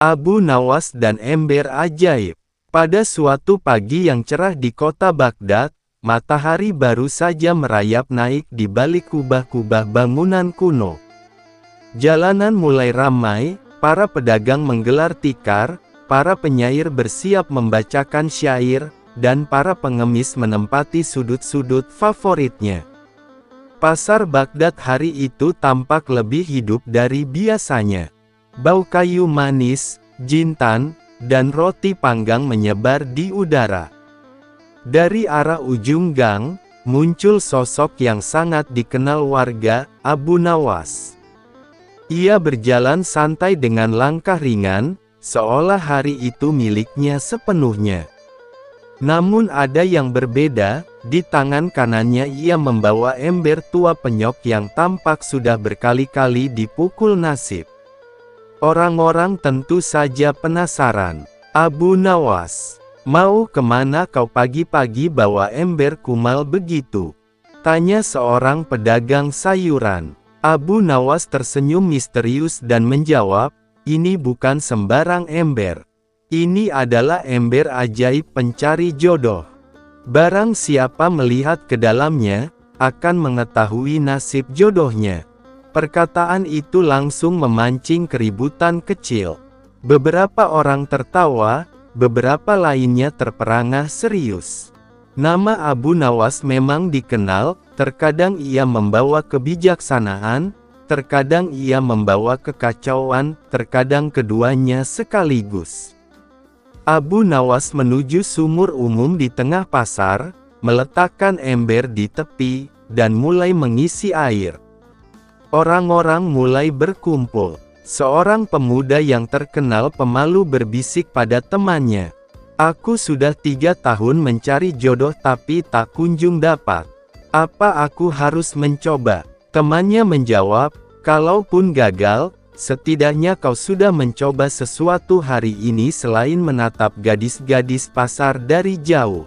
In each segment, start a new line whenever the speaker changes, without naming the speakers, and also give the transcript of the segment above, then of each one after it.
Abu Nawas dan ember ajaib. Pada suatu pagi yang cerah di kota Baghdad, matahari baru saja merayap naik di balik kubah-kubah bangunan kuno. Jalanan mulai ramai, para pedagang menggelar tikar, para penyair bersiap membacakan syair, dan para pengemis menempati sudut-sudut favoritnya. Pasar Baghdad hari itu tampak lebih hidup dari biasanya. Bau kayu manis, jintan, dan roti panggang menyebar di udara. Dari arah ujung gang, muncul sosok yang sangat dikenal warga, Abu Nawas. Ia berjalan santai dengan langkah ringan, seolah hari itu miliknya sepenuhnya. Namun ada yang berbeda, di tangan kanannya ia membawa ember tua penyok yang tampak sudah berkali-kali dipukul nasib. Orang-orang tentu saja penasaran. "Abu Nawas, mau kemana kau pagi-pagi bawa ember kumal begitu?" tanya seorang pedagang sayuran. Abu Nawas tersenyum misterius dan menjawab, "Ini bukan sembarang ember. Ini adalah ember ajaib pencari jodoh. Barang siapa melihat ke dalamnya, akan mengetahui nasib jodohnya." Perkataan itu langsung memancing keributan kecil. Beberapa orang tertawa, beberapa lainnya terperangah serius. Nama Abu Nawas memang dikenal, terkadang ia membawa kebijaksanaan, terkadang ia membawa kekacauan, terkadang keduanya sekaligus. Abu Nawas menuju sumur umum di tengah pasar, meletakkan ember di tepi, dan mulai mengisi air. Orang-orang mulai berkumpul. Seorang pemuda yang terkenal pemalu berbisik pada temannya, "Aku sudah 3 tahun mencari jodoh tapi tak kunjung dapat. Apa aku harus mencoba?" Temannya menjawab, "Kalaupun gagal, setidaknya kau sudah mencoba sesuatu hari ini selain menatap gadis-gadis pasar dari jauh."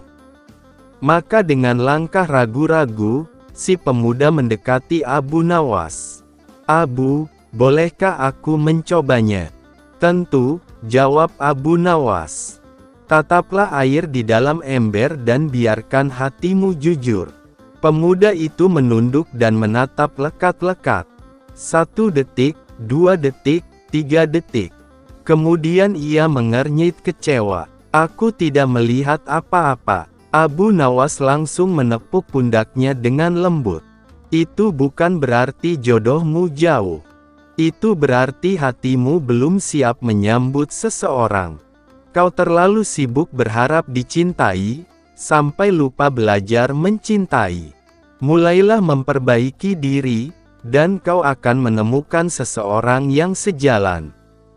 Maka dengan langkah ragu-ragu, si pemuda mendekati Abu Nawas. "Abu, bolehkah aku mencobanya?" "Tentu," jawab Abu Nawas. "Tataplah air di dalam ember dan biarkan hatimu jujur." Pemuda itu menunduk dan menatap lekat-lekat. 1 detik, 2 detik, 3 detik. Kemudian ia mengernyit kecewa. "Aku tidak melihat apa-apa." Abu Nawas langsung menepuk pundaknya dengan lembut. "Itu bukan berarti jodohmu jauh. Itu berarti hatimu belum siap menyambut seseorang. Kau terlalu sibuk berharap dicintai, sampai lupa belajar mencintai. Mulailah memperbaiki diri, dan kau akan menemukan seseorang yang sejalan."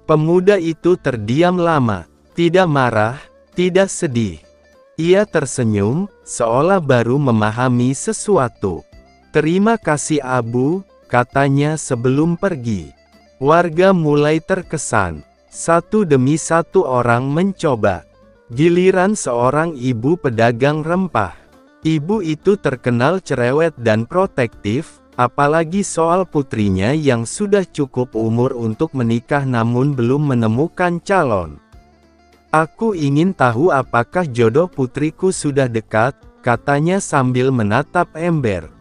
Pemuda itu terdiam lama, tidak marah, tidak sedih. Ia tersenyum, seolah baru memahami sesuatu. "Terima kasih Abu," katanya sebelum pergi. Warga mulai terkesan. Satu demi satu orang mencoba. Giliran seorang ibu pedagang rempah. Ibu itu terkenal cerewet dan protektif, apalagi soal putrinya yang sudah cukup umur untuk menikah namun belum menemukan calon. "Aku ingin tahu apakah jodoh putriku sudah dekat," katanya sambil menatap ember.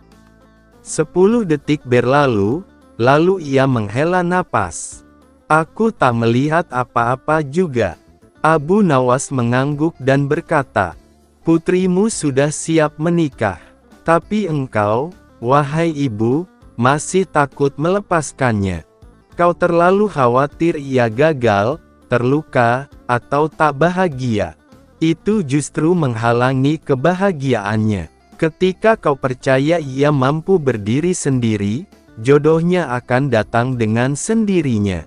10 detik berlalu, lalu ia menghela napas. "Aku tak melihat apa-apa juga." Abu Nawas mengangguk dan berkata, "Putrimu sudah siap menikah. Tapi engkau, wahai ibu, masih takut melepaskannya. Kau terlalu khawatir ia gagal, terluka, atau tak bahagia. Itu justru menghalangi kebahagiaannya. Ketika kau percaya ia mampu berdiri sendiri, jodohnya akan datang dengan sendirinya."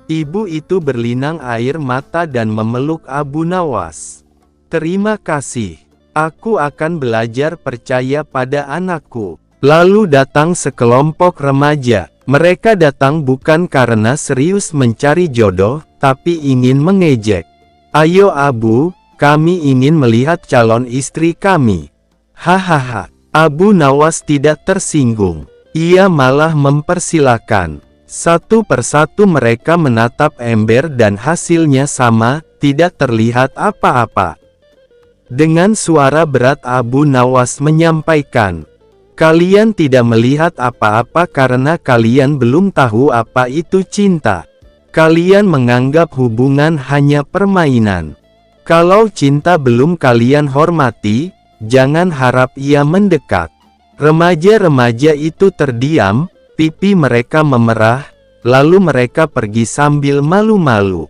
Ibu itu berlinang air mata dan memeluk Abu Nawas. "Terima kasih. Aku akan belajar percaya pada anakku." Lalu datang sekelompok remaja. Mereka datang bukan karena serius mencari jodoh, tapi ingin mengejek. "Ayo Abu, kami ingin melihat calon istri kami." Hahaha. Abu Nawas tidak tersinggung. Ia malah mempersilakan. Satu persatu mereka menatap ember dan hasilnya sama, tidak terlihat apa-apa. Dengan suara berat Abu Nawas menyampaikan, "Kalian tidak melihat apa-apa karena kalian belum tahu apa itu cinta. Kalian menganggap hubungan hanya permainan. Kalau cinta belum kalian hormati, jangan harap ia mendekat." Remaja-remaja itu terdiam, pipi mereka memerah, lalu mereka pergi sambil malu-malu.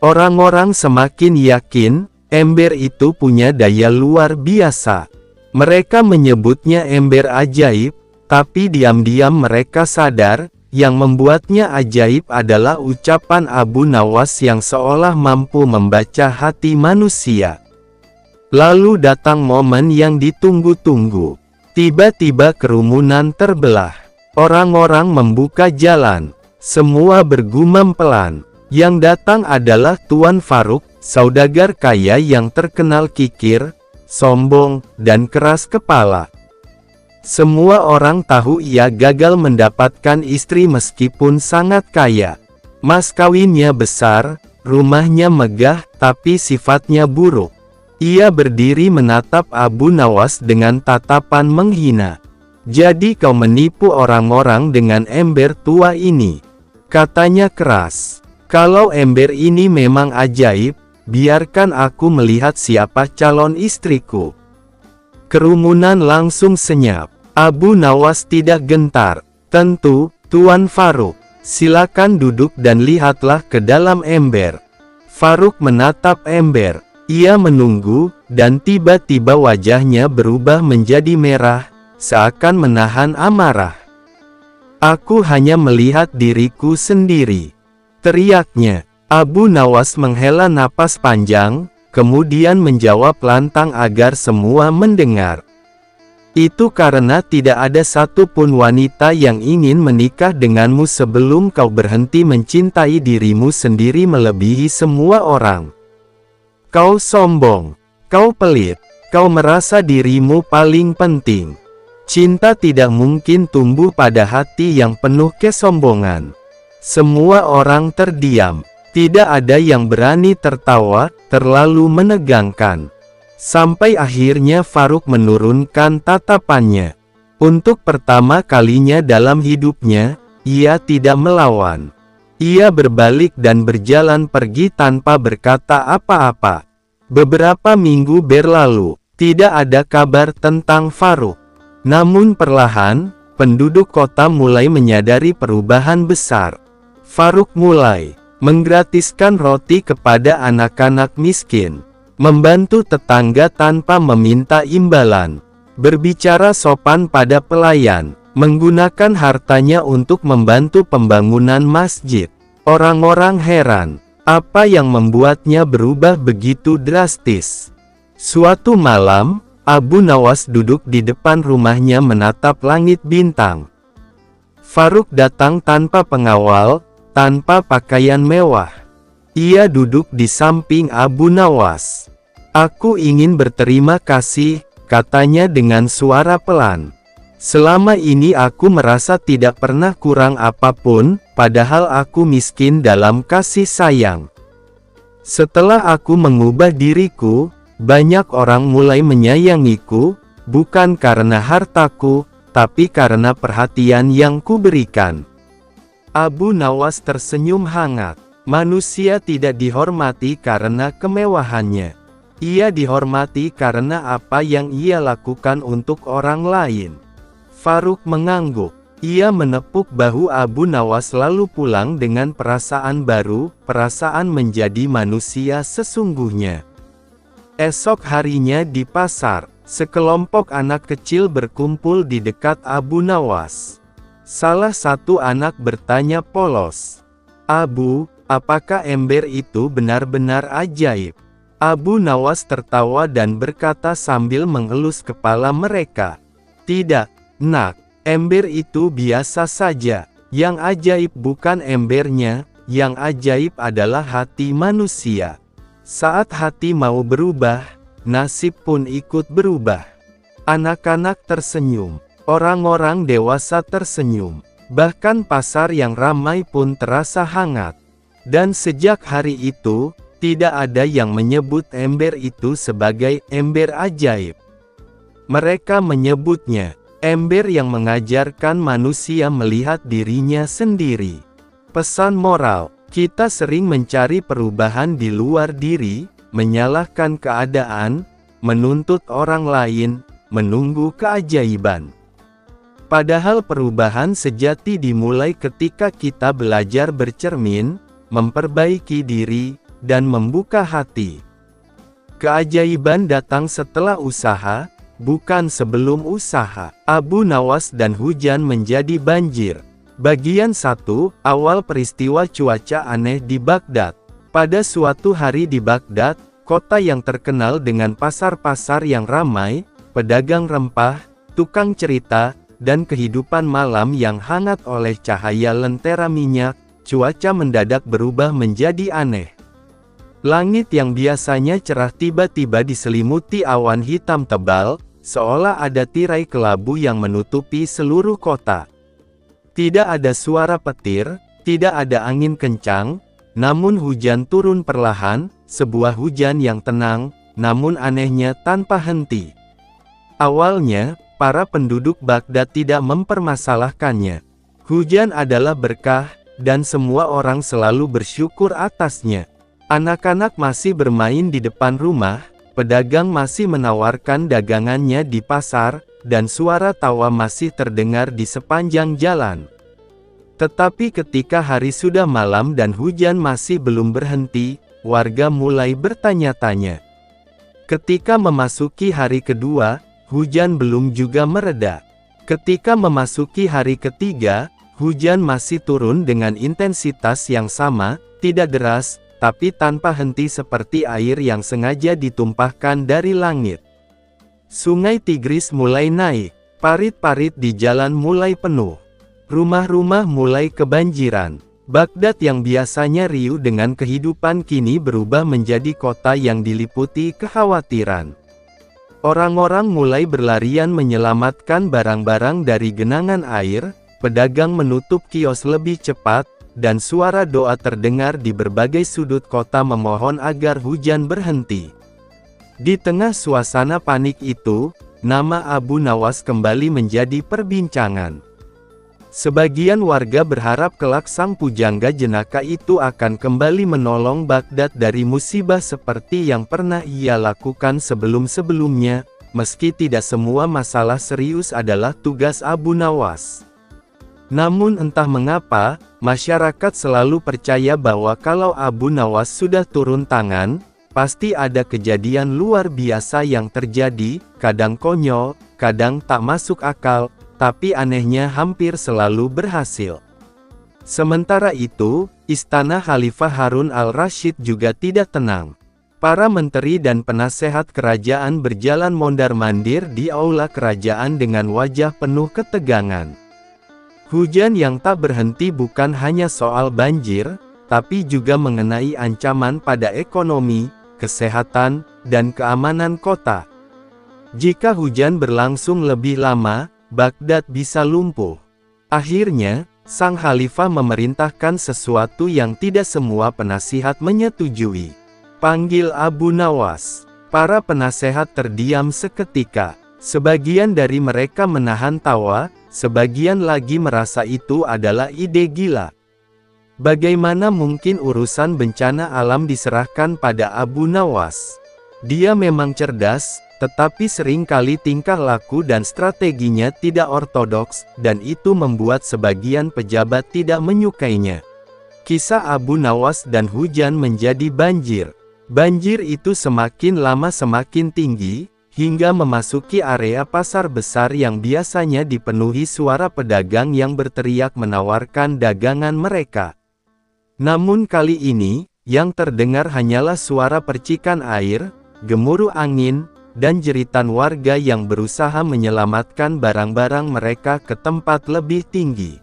Orang-orang semakin yakin, ember itu punya daya luar biasa. Mereka menyebutnya ember ajaib, tapi diam-diam mereka sadar, yang membuatnya ajaib adalah ucapan Abu Nawas yang seolah mampu membaca hati manusia. Lalu datang momen yang ditunggu-tunggu. Tiba-tiba kerumunan terbelah. Orang-orang membuka jalan. Semua bergumam pelan. Yang datang adalah Tuan Faruk, saudagar kaya yang terkenal kikir, sombong, dan keras kepala. Semua orang tahu ia gagal mendapatkan istri meskipun sangat kaya. Mas kawinnya besar, rumahnya megah, tapi sifatnya buruk. Ia berdiri menatap Abu Nawas dengan tatapan menghina. "Jadi kau menipu orang-orang dengan ember tua ini?" katanya keras. "Kalau ember ini memang ajaib, biarkan aku melihat siapa calon istriku." Kerumunan langsung senyap. Abu Nawas tidak gentar. "Tentu, Tuan Faruk. Silakan duduk dan lihatlah ke dalam ember." Faruk menatap ember. Ia menunggu, dan tiba-tiba wajahnya berubah menjadi merah, seakan menahan amarah. "Aku hanya melihat diriku sendiri," teriaknya. Abu Nawas menghela napas panjang, kemudian menjawab lantang agar semua mendengar. "Itu karena tidak ada satupun wanita yang ingin menikah denganmu sebelum kau berhenti mencintai dirimu sendiri melebihi semua orang. Kau sombong, kau pelit, kau merasa dirimu paling penting. Cinta tidak mungkin tumbuh pada hati yang penuh kesombongan." Semua orang terdiam. Tidak ada yang berani tertawa, terlalu menegangkan. Sampai akhirnya Faruk menurunkan tatapannya. Untuk pertama kalinya dalam hidupnya, ia tidak melawan. Ia berbalik dan berjalan pergi tanpa berkata apa-apa. Beberapa minggu berlalu, tidak ada kabar tentang Faruk. Namun perlahan, penduduk kota mulai menyadari perubahan besar. Faruk mulai menggratiskan roti kepada anak-anak miskin, membantu tetangga tanpa meminta imbalan, berbicara sopan pada pelayan, menggunakan hartanya untuk membantu pembangunan masjid. Orang-orang heran, apa yang membuatnya berubah begitu drastis. Suatu malam, Abu Nawas duduk di depan rumahnya menatap langit bintang. Faruk datang tanpa pengawal, tanpa pakaian mewah. Ia duduk di samping Abu Nawas. "Aku ingin berterima kasih," katanya dengan suara pelan. "Selama ini aku merasa tidak pernah kurang apapun, padahal aku miskin dalam kasih sayang. Setelah aku mengubah diriku, banyak orang mulai menyayangiku, bukan karena hartaku, tapi karena perhatian yang kuberikan." Abu Nawas tersenyum hangat. Manusia tidak dihormati karena kemewahannya. Ia dihormati karena apa yang ia lakukan untuk orang lain. Faruk mengangguk. Ia menepuk bahu Abu Nawas lalu pulang dengan perasaan baru, perasaan menjadi manusia sesungguhnya. Esok harinya di pasar, sekelompok anak kecil berkumpul di dekat Abu Nawas. Salah satu anak bertanya polos, "Abu, apakah ember itu benar-benar ajaib?" Abu Nawas tertawa dan berkata sambil mengelus kepala mereka, "Tidak, Nak, ember itu biasa saja. Yang ajaib bukan embernya, yang ajaib adalah hati manusia. Saat hati mau berubah, nasib pun ikut berubah." Anak-anak tersenyum. Orang-orang dewasa tersenyum. Bahkan pasar yang ramai pun terasa hangat. Dan sejak hari itu, tidak ada yang menyebut ember itu sebagai ember ajaib. Mereka menyebutnya ember yang mengajarkan manusia melihat dirinya sendiri. Pesan moral, kita sering mencari perubahan di luar diri, menyalahkan keadaan, menuntut orang lain, menunggu keajaiban. Padahal perubahan sejati dimulai ketika kita belajar bercermin, memperbaiki diri, dan membuka hati. Keajaiban datang setelah usaha, bukan sebelum usaha. Abu Nawas dan hujan menjadi banjir. Bagian 1, awal peristiwa cuaca aneh di Baghdad. Pada suatu hari di Baghdad, kota yang terkenal dengan pasar-pasar yang ramai, pedagang rempah, tukang cerita, dan kehidupan malam yang hangat oleh cahaya lentera minyak, cuaca mendadak berubah menjadi aneh. Langit yang biasanya cerah tiba-tiba diselimuti awan hitam tebal, seolah ada tirai kelabu yang menutupi seluruh kota. Tidak ada suara petir, tidak ada angin kencang, namun hujan turun perlahan, sebuah hujan yang tenang, namun anehnya tanpa henti. Awalnya, para penduduk Baghdad tidak mempermasalahkannya. Hujan adalah berkah, dan semua orang selalu bersyukur atasnya. Anak-anak masih bermain di depan rumah, pedagang masih menawarkan dagangannya di pasar, dan suara tawa masih terdengar di sepanjang jalan. Tetapi ketika hari sudah malam dan hujan masih belum berhenti, warga mulai bertanya-tanya. Ketika memasuki hari kedua, hujan belum juga mereda. Ketika memasuki hari ketiga, hujan masih turun dengan intensitas yang sama, tidak deras, tapi tanpa henti seperti air yang sengaja ditumpahkan dari langit. Sungai Tigris mulai naik, parit-parit di jalan mulai penuh. Rumah-rumah mulai kebanjiran. Baghdad yang biasanya riuh dengan kehidupan kini berubah menjadi kota yang diliputi kekhawatiran. Orang-orang mulai berlarian menyelamatkan barang-barang dari genangan air, pedagang menutup kios lebih cepat, dan suara doa terdengar di berbagai sudut kota memohon agar hujan berhenti. Di tengah suasana panik itu, nama Abu Nawas kembali menjadi perbincangan. Sebagian warga berharap kelak sang pujangga jenaka itu akan kembali menolong Baghdad dari musibah seperti yang pernah ia lakukan sebelum-sebelumnya, meski tidak semua masalah serius adalah tugas Abu Nawas. Namun entah mengapa, masyarakat selalu percaya bahwa kalau Abu Nawas sudah turun tangan, pasti ada kejadian luar biasa yang terjadi, kadang konyol, kadang tak masuk akal, tapi anehnya hampir selalu berhasil. Sementara itu, istana Khalifah Harun al-Rasyid juga tidak tenang. Para menteri dan penasehat kerajaan berjalan mondar-mandir di aula kerajaan dengan wajah penuh ketegangan. Hujan yang tak berhenti bukan hanya soal banjir, tapi juga mengenai ancaman pada ekonomi, kesehatan, dan keamanan kota. Jika hujan berlangsung lebih lama, Baghdad bisa lumpuh. Akhirnya, sang khalifah memerintahkan sesuatu yang tidak semua penasihat menyetujui. Panggil Abu Nawas. Para penasehat terdiam seketika. Sebagian dari mereka menahan tawa, sebagian lagi merasa itu adalah ide gila. Bagaimana mungkin urusan bencana alam diserahkan pada Abu Nawas? Dia memang cerdas, tetapi seringkali tingkah laku dan strateginya tidak ortodoks, dan itu membuat sebagian pejabat tidak menyukainya. Kisah Abu Nawas dan hujan menjadi banjir. Banjir itu semakin lama semakin tinggi, hingga memasuki area pasar besar yang biasanya dipenuhi suara pedagang yang berteriak menawarkan dagangan mereka. Namun kali ini, yang terdengar hanyalah suara percikan air, gemuruh angin, dan jeritan warga yang berusaha menyelamatkan barang-barang mereka ke tempat lebih tinggi.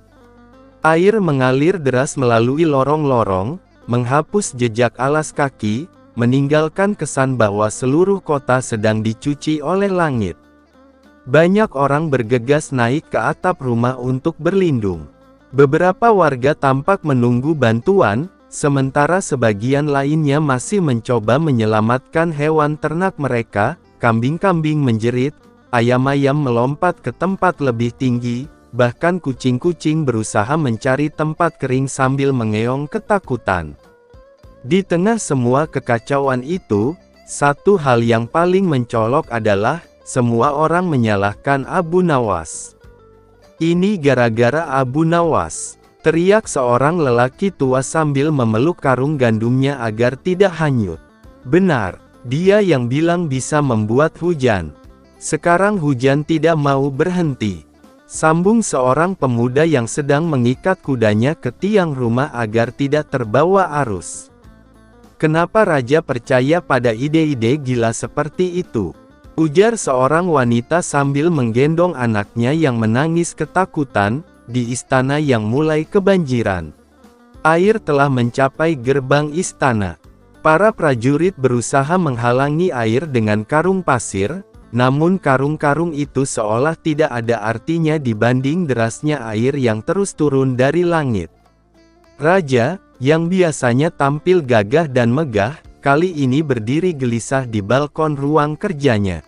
Air mengalir deras melalui lorong-lorong, menghapus jejak alas kaki, meninggalkan kesan bahwa seluruh kota sedang dicuci oleh langit. Banyak orang bergegas naik ke atap rumah untuk berlindung. Beberapa warga tampak menunggu bantuan, sementara sebagian lainnya masih mencoba menyelamatkan hewan ternak mereka. Kambing-kambing menjerit, ayam-ayam melompat ke tempat lebih tinggi, bahkan kucing-kucing berusaha mencari tempat kering sambil mengeong ketakutan. Di tengah semua kekacauan itu, satu hal yang paling mencolok adalah, semua orang menyalahkan Abu Nawas. "Ini gara-gara Abu Nawas," teriak seorang lelaki tua sambil memeluk karung gandumnya agar tidak hanyut. "Benar, dia yang bilang bisa membuat hujan. Sekarang hujan tidak mau berhenti," sambung seorang pemuda yang sedang mengikat kudanya ke tiang rumah agar tidak terbawa arus. "Kenapa raja percaya pada ide-ide gila seperti itu?" ujar seorang wanita sambil menggendong anaknya yang menangis ketakutan. Di istana yang mulai kebanjiran. Air telah mencapai gerbang istana. Para prajurit berusaha menghalangi air dengan karung pasir, namun karung-karung itu seolah tidak ada artinya dibanding derasnya air yang terus turun dari langit. Raja, yang biasanya tampil gagah dan megah, kali ini berdiri gelisah di balkon ruang kerjanya.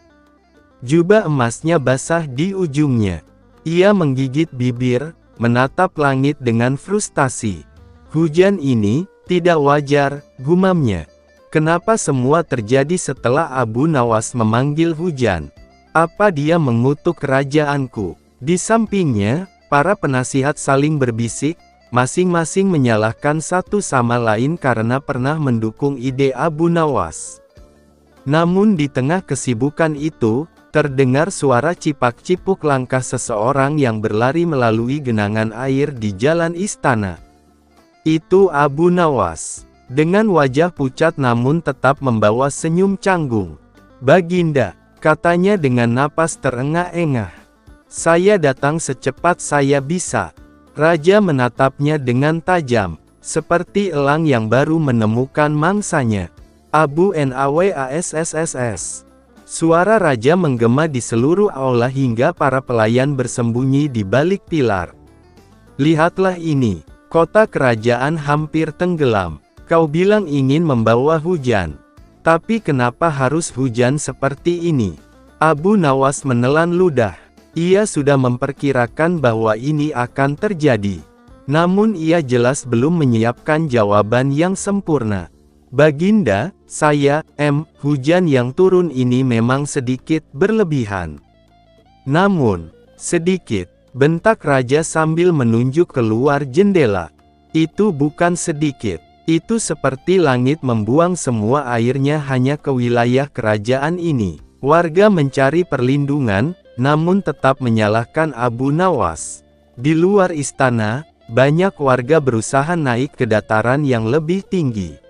Jubah emasnya basah di ujungnya. Ia menggigit bibir, menatap langit dengan frustasi. "Hujan ini tidak wajar," gumamnya. "Kenapa semua terjadi setelah Abu Nawas memanggil hujan? Apa dia mengutuk kerajaanku?" Di sampingnya, para penasihat saling berbisik, masing-masing menyalahkan satu sama lain karena pernah mendukung ide Abu Nawas. Namun di tengah kesibukan itu, terdengar suara cipak-cipuk langkah seseorang yang berlari melalui genangan air di jalan istana. Itu Abu Nawas. Dengan wajah pucat namun tetap membawa senyum canggung. "Baginda," katanya dengan napas terengah-engah. "Saya datang secepat saya bisa." Raja menatapnya dengan tajam, seperti elang yang baru menemukan mangsanya. "Abu Nawasss." Suara raja menggema di seluruh aula hingga para pelayan bersembunyi di balik pilar. "Lihatlah ini, kota kerajaan hampir tenggelam. Kau bilang ingin membawa hujan. Tapi kenapa harus hujan seperti ini?" Abu Nawas menelan ludah. Ia sudah memperkirakan bahwa ini akan terjadi. Namun ia jelas belum menyiapkan jawaban yang sempurna. "Baginda, hujan yang turun ini memang sedikit berlebihan." "Namun, sedikit," bentak raja sambil menunjuk keluar jendela. "Itu bukan sedikit. Itu seperti langit membuang semua airnya hanya ke wilayah kerajaan ini." Warga mencari perlindungan, namun tetap menyalahkan Abu Nawas. Di luar istana, banyak warga berusaha naik ke dataran yang lebih tinggi.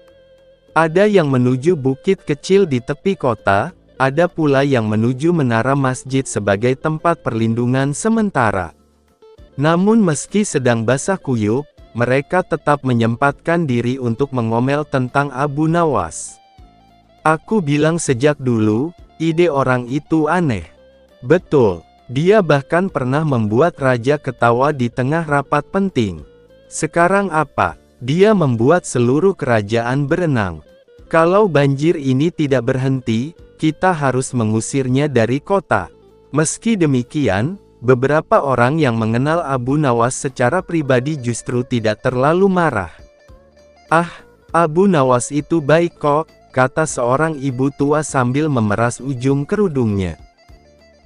Ada yang menuju bukit kecil di tepi kota, ada pula yang menuju menara masjid sebagai tempat perlindungan sementara. Namun meski sedang basah kuyup, mereka tetap menyempatkan diri untuk mengomel tentang Abu Nawas. "Aku bilang sejak dulu, ide orang itu aneh." "Betul, dia bahkan pernah membuat raja ketawa di tengah rapat penting. Sekarang apa? Dia membuat seluruh kerajaan berenang. Kalau banjir ini tidak berhenti, kita harus mengusirnya dari kota." Meski demikian, beberapa orang yang mengenal Abu Nawas secara pribadi justru tidak terlalu marah. "Ah, Abu Nawas itu baik kok," kata seorang ibu tua sambil memeras ujung kerudungnya.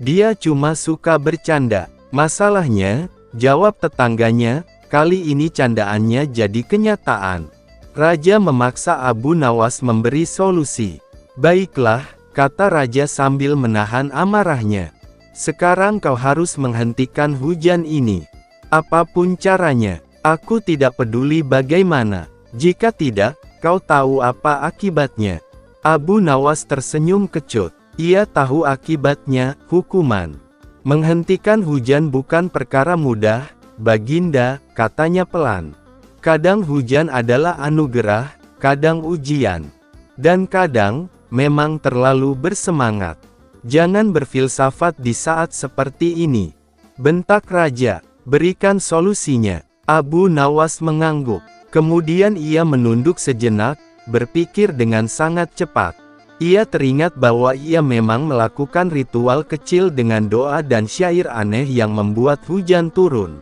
"Dia cuma suka bercanda." "Masalahnya," jawab tetangganya, "kali ini candaannya jadi kenyataan." Raja memaksa Abu Nawas memberi solusi. "Baiklah," kata raja sambil menahan amarahnya. "Sekarang kau harus menghentikan hujan ini. Apapun caranya, aku tidak peduli bagaimana. Jika tidak, kau tahu apa akibatnya." Abu Nawas tersenyum kecut. Ia tahu akibatnya, hukuman. "Menghentikan hujan bukan perkara mudah, Baginda," katanya pelan. "Kadang hujan adalah anugerah, kadang ujian. Dan kadang, memang terlalu bersemangat. Jangan berfilsafat di saat seperti ini," bentak raja. "Berikan solusinya." Abu Nawas mengangguk. Kemudian ia menunduk sejenak, berpikir dengan sangat cepat. Ia teringat bahwa ia memang melakukan ritual kecil dengan doa dan syair aneh yang membuat hujan turun.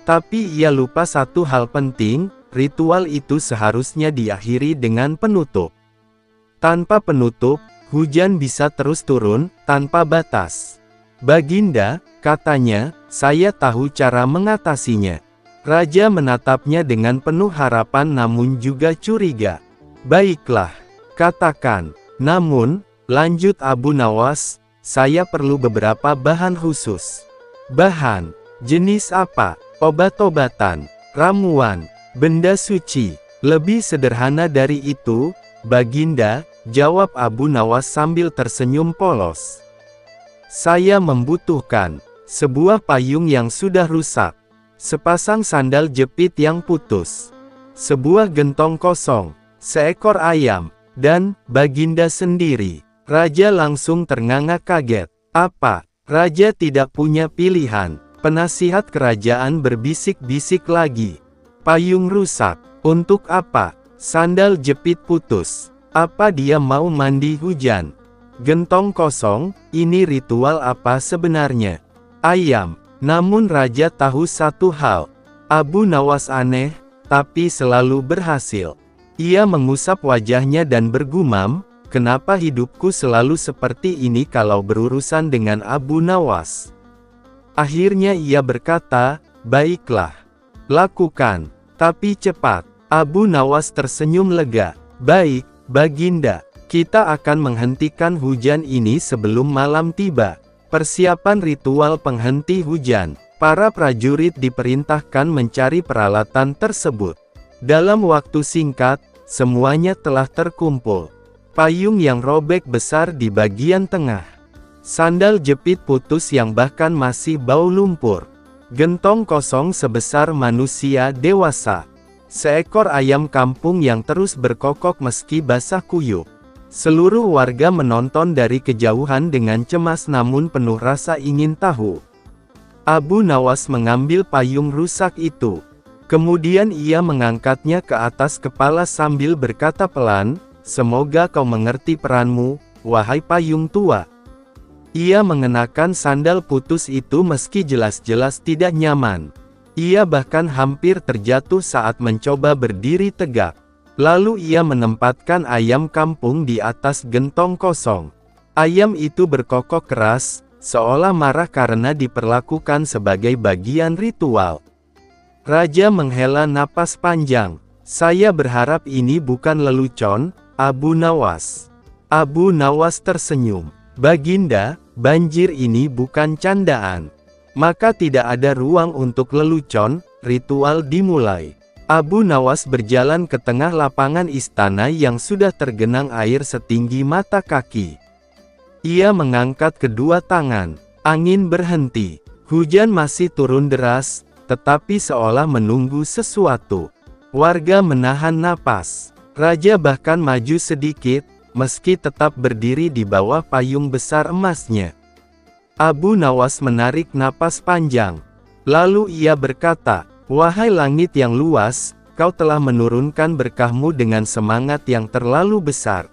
Tapi ia lupa satu hal penting, ritual itu seharusnya diakhiri dengan penutup. Tanpa penutup, hujan bisa terus turun, tanpa batas. Baginda, katanya, saya tahu cara mengatasinya. Raja menatapnya dengan penuh harapan namun juga curiga. Baiklah, katakan. Namun, lanjut Abu Nawas, saya perlu beberapa bahan khusus. Bahan, jenis apa? Obat-obatan, ramuan, benda suci. Lebih sederhana dari itu, Baginda, jawab Abu Nawas sambil tersenyum polos. Saya membutuhkan sebuah payung yang sudah rusak, sepasang sandal jepit yang putus, sebuah gentong kosong, seekor ayam, dan Baginda sendiri. Raja langsung ternganga kaget. Apa? Raja tidak punya pilihan. Penasihat kerajaan berbisik-bisik lagi. Payung rusak. Untuk apa? Sandal jepit putus. Apa dia mau mandi hujan? Gentong kosong, ini ritual apa sebenarnya? Ayam. Namun Raja tahu satu hal. Abu Nawas aneh, tapi selalu berhasil. Ia mengusap wajahnya dan bergumam, kenapa hidupku selalu seperti ini kalau berurusan dengan Abu Nawas? Akhirnya ia berkata, baiklah. Lakukan, tapi cepat. Abu Nawas tersenyum lega. Baik, Baginda, kita akan menghentikan hujan ini sebelum malam tiba. Persiapan ritual penghenti hujan. Para prajurit diperintahkan mencari peralatan tersebut. Dalam waktu singkat, semuanya telah terkumpul. Payung yang robek besar di bagian tengah. Sandal jepit putus yang bahkan masih bau lumpur. Gentong kosong sebesar manusia dewasa. Seekor ayam kampung yang terus berkokok meski basah kuyup. Seluruh warga menonton dari kejauhan dengan cemas namun penuh rasa ingin tahu. Abu Nawas mengambil payung rusak itu. Kemudian ia mengangkatnya ke atas kepala sambil berkata pelan, semoga kau mengerti peranmu, wahai payung tua. Ia mengenakan sandal putus itu meski jelas-jelas tidak nyaman. Ia bahkan hampir terjatuh saat mencoba berdiri tegak. Lalu ia menempatkan ayam kampung di atas gentong kosong. Ayam itu berkokok keras, seolah marah karena diperlakukan sebagai bagian ritual. Raja menghela napas panjang. Saya berharap ini bukan lelucon, Abu Nawas. Abu Nawas tersenyum. Baginda, banjir ini bukan candaan. Maka tidak ada ruang untuk lelucon, ritual dimulai. Abu Nawas berjalan ke tengah lapangan istana yang sudah tergenang air setinggi mata kaki. Ia mengangkat kedua tangan. Angin berhenti. Hujan masih turun deras, tetapi seolah menunggu sesuatu. Warga menahan napas. Raja bahkan maju sedikit, meski tetap berdiri di bawah payung besar emasnya. Abu Nawas menarik napas panjang. Lalu ia berkata, wahai langit yang luas, kau telah menurunkan berkahmu dengan semangat yang terlalu besar.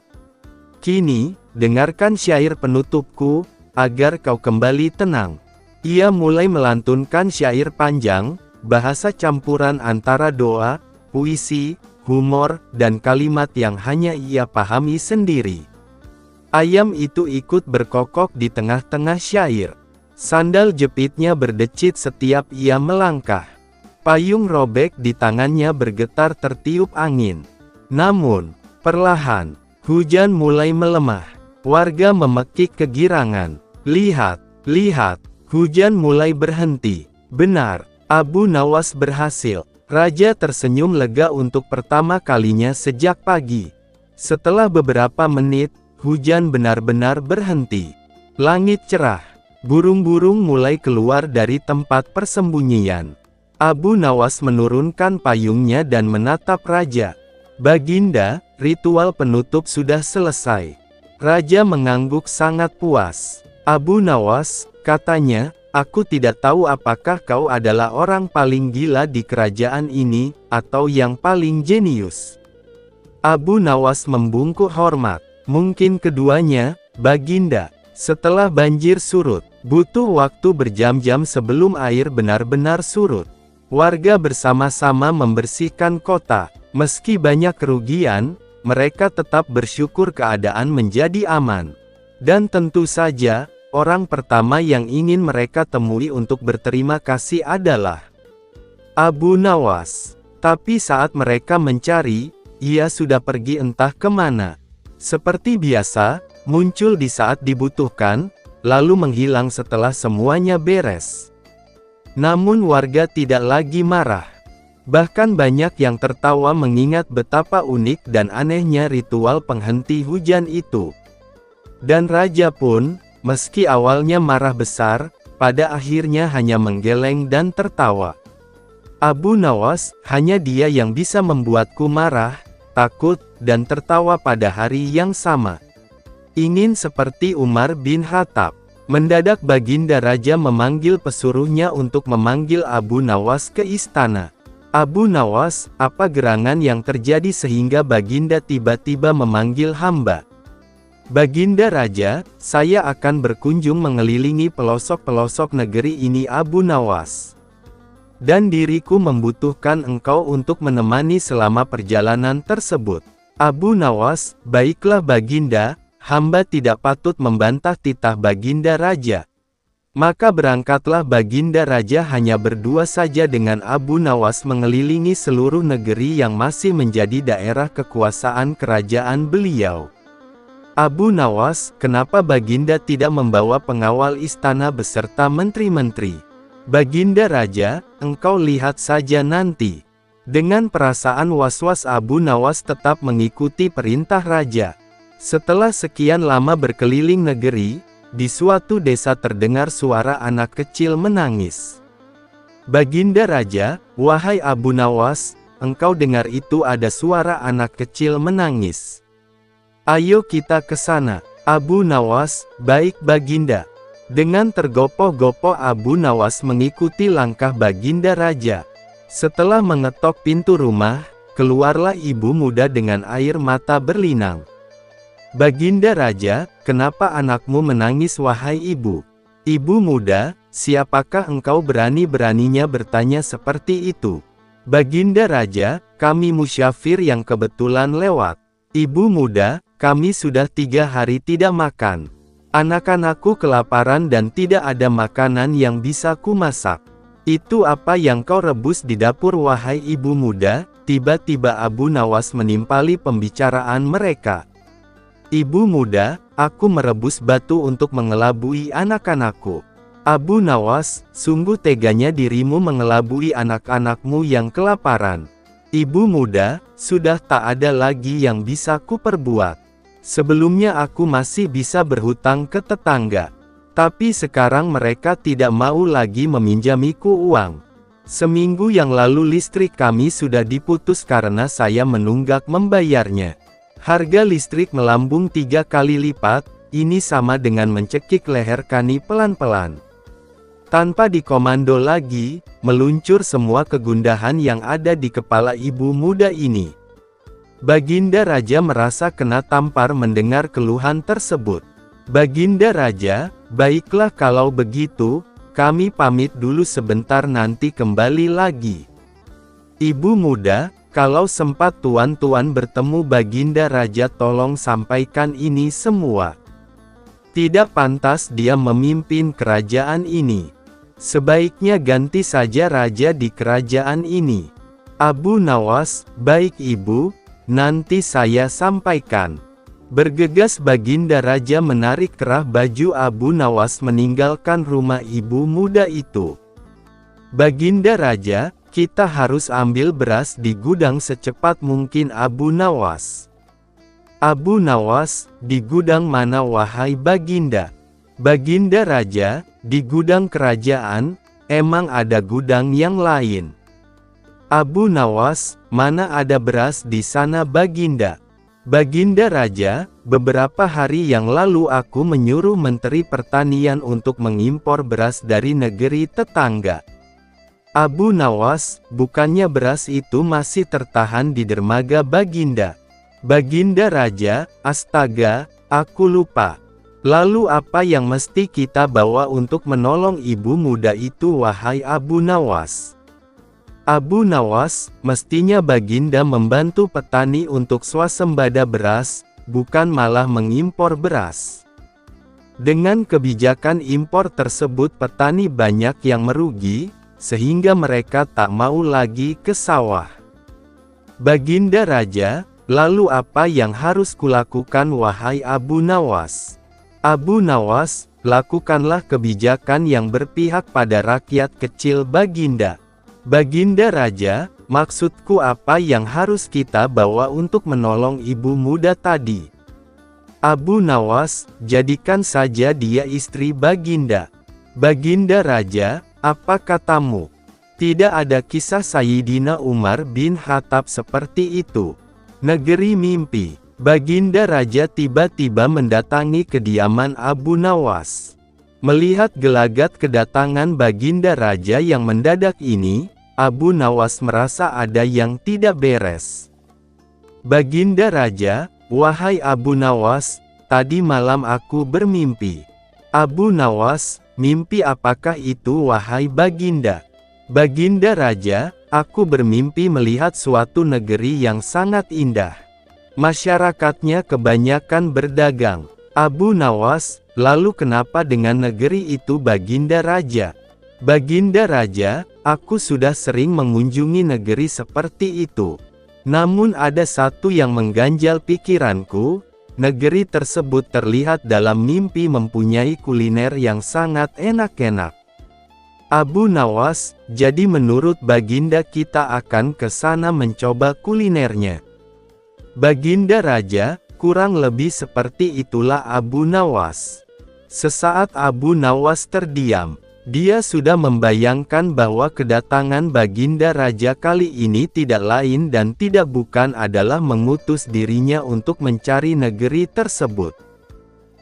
Kini, dengarkan syair penutupku, agar kau kembali tenang. Ia mulai melantunkan syair panjang, bahasa campuran antara doa, puisi, humor, dan kalimat yang hanya ia pahami sendiri. Ayam itu ikut berkokok di tengah-tengah syair. Sandal jepitnya berdecit setiap ia melangkah. Payung robek di tangannya bergetar tertiup angin. Namun, perlahan, hujan mulai melemah. Warga memekik kegirangan. Lihat, lihat, hujan mulai berhenti. Benar, Abu Nawas berhasil. Raja tersenyum lega untuk pertama kalinya sejak pagi. Setelah beberapa menit, hujan benar-benar berhenti. Langit cerah. Burung-burung mulai keluar dari tempat persembunyian. Abu Nawas menurunkan payungnya dan menatap Raja. Baginda, ritual penutup sudah selesai. Raja mengangguk sangat puas. Abu Nawas, katanya, Aku tidak tahu apakah kau adalah orang paling gila di kerajaan ini, atau yang paling jenius. Abu Nawas membungkuk hormat. Mungkin keduanya, Baginda. Setelah banjir surut, butuh waktu berjam-jam sebelum air benar-benar surut. Warga bersama-sama membersihkan kota. Meski banyak kerugian, mereka tetap bersyukur keadaan menjadi aman. Dan tentu saja, orang pertama yang ingin mereka temui untuk berterima kasih adalah Abu Nawas. Tapi saat mereka mencari, ia sudah pergi entah kemana. Seperti biasa, muncul di saat dibutuhkan, lalu menghilang setelah semuanya beres. Namun warga tidak lagi marah. Bahkan banyak yang tertawa mengingat betapa unik dan anehnya ritual penghenti hujan itu. Dan raja pun, meski awalnya marah besar, pada akhirnya hanya menggeleng dan tertawa. Abu Nawas, hanya dia yang bisa membuatku marah, takut, dan tertawa pada hari yang sama. Ingin seperti Umar bin Khattab. Mendadak Baginda Raja memanggil pesuruhnya untuk memanggil Abu Nawas ke istana. Abu Nawas, apa gerangan yang terjadi sehingga Baginda tiba-tiba memanggil hamba? Baginda Raja, saya akan berkunjung mengelilingi pelosok-pelosok negeri ini Abu Nawas. Dan diriku membutuhkan engkau untuk menemani selama perjalanan tersebut. Abu Nawas, baiklah Baginda, hamba tidak patut membantah titah Baginda Raja. Maka berangkatlah Baginda Raja hanya berdua saja dengan Abu Nawas mengelilingi seluruh negeri yang masih menjadi daerah kekuasaan kerajaan beliau. Abu Nawas, kenapa Baginda tidak membawa pengawal istana beserta menteri-menteri? Baginda Raja, engkau lihat saja nanti. Dengan perasaan was-was Abu Nawas tetap mengikuti perintah Raja. Setelah sekian lama berkeliling negeri, di suatu desa terdengar suara anak kecil menangis. Baginda Raja, wahai Abu Nawas, engkau dengar itu ada suara anak kecil menangis. Ayo kita ke sana. Abu Nawas, baik Baginda. Dengan tergopoh-gopoh Abu Nawas mengikuti langkah Baginda Raja. Setelah mengetok pintu rumah, keluarlah ibu muda dengan air mata berlinang. Baginda Raja, kenapa anakmu menangis wahai ibu? Ibu muda, siapakah engkau berani-beraninya bertanya seperti itu? Baginda Raja, kami musyafir yang kebetulan lewat. Ibu muda, kami sudah 3 hari tidak makan. Anak-anakku kelaparan dan tidak ada makanan yang bisa kumasak. Itu apa yang kau rebus di dapur wahai ibu muda? Tiba-tiba Abu Nawas menimpali pembicaraan mereka. Ibu muda, aku merebus batu untuk mengelabui anak-anakku. Abu Nawas, sungguh teganya dirimu mengelabui anak-anakmu yang kelaparan. Ibu muda, sudah tak ada lagi yang bisa kuperbuat. Sebelumnya aku masih bisa berhutang ke tetangga. Tapi sekarang mereka tidak mau lagi meminjamiku uang. Seminggu yang lalu listrik kami sudah diputus karena saya menunggak membayarnya. Harga listrik melambung 3 kali lipat, ini sama dengan mencekik leher kami pelan-pelan. Tanpa dikomando lagi, meluncur semua kegundahan yang ada di kepala ibu muda ini. Baginda Raja merasa kena tampar mendengar keluhan tersebut. Baginda Raja, baiklah kalau begitu, kami pamit dulu sebentar nanti kembali lagi. Ibu muda, kalau sempat tuan-tuan bertemu Baginda Raja tolong sampaikan ini semua. Tidak pantas dia memimpin kerajaan ini. Sebaiknya ganti saja raja di kerajaan ini. Abu Nawas, baik ibu, nanti saya sampaikan. Bergegas Baginda Raja menarik kerah baju Abu Nawas meninggalkan rumah ibu muda itu. Baginda Raja, kita harus ambil beras di gudang secepat mungkin Abu Nawas. Abu Nawas, di gudang mana wahai Baginda? Baginda Raja, di gudang kerajaan, emang ada gudang yang lain. Abu Nawas, mana ada beras di sana Baginda? Baginda Raja, beberapa hari yang lalu aku menyuruh Menteri Pertanian untuk mengimpor beras dari negeri tetangga. Abu Nawas, bukannya beras itu masih tertahan di dermaga Baginda? Baginda Raja, astaga, aku lupa. Lalu apa yang mesti kita bawa untuk menolong ibu muda itu wahai Abu Nawas? Abu Nawas, mestinya Baginda membantu petani untuk swasembada beras, bukan malah mengimpor beras. Dengan kebijakan impor tersebut petani banyak yang merugi, sehingga mereka tak mau lagi ke sawah. Baginda Raja, lalu apa yang harus kulakukan wahai Abu Nawas? Abu Nawas, lakukanlah kebijakan yang berpihak pada rakyat kecil Baginda. Baginda Raja, maksudku apa yang harus kita bawa untuk menolong ibu muda tadi? Abu Nawas, jadikan saja dia istri Baginda. Baginda Raja, apa katamu? Tidak ada kisah Sayyidina Umar bin Khattab seperti itu. Negeri mimpi. Baginda Raja tiba-tiba mendatangi kediaman Abu Nawas. Melihat gelagat kedatangan Baginda Raja yang mendadak ini, Abu Nawas merasa ada yang tidak beres. Baginda Raja, wahai Abu Nawas, tadi malam aku bermimpi. Abu Nawas, mimpi apakah itu wahai Baginda? Baginda Raja, aku bermimpi melihat suatu negeri yang sangat indah. Masyarakatnya kebanyakan berdagang. Abu Nawas, lalu kenapa dengan negeri itu Baginda Raja? Baginda Raja, aku sudah sering mengunjungi negeri seperti itu. Namun ada satu yang mengganjal pikiranku, negeri tersebut terlihat dalam mimpi mempunyai kuliner yang sangat enak-enak. Abu Nawas, jadi menurut Baginda kita akan ke sana mencoba kulinernya. Baginda Raja, kurang lebih seperti itulah Abu Nawas. Sesaat Abu Nawas terdiam. Dia sudah membayangkan bahwa kedatangan Baginda Raja kali ini tidak lain dan tidak bukan adalah mengutus dirinya untuk mencari negeri tersebut.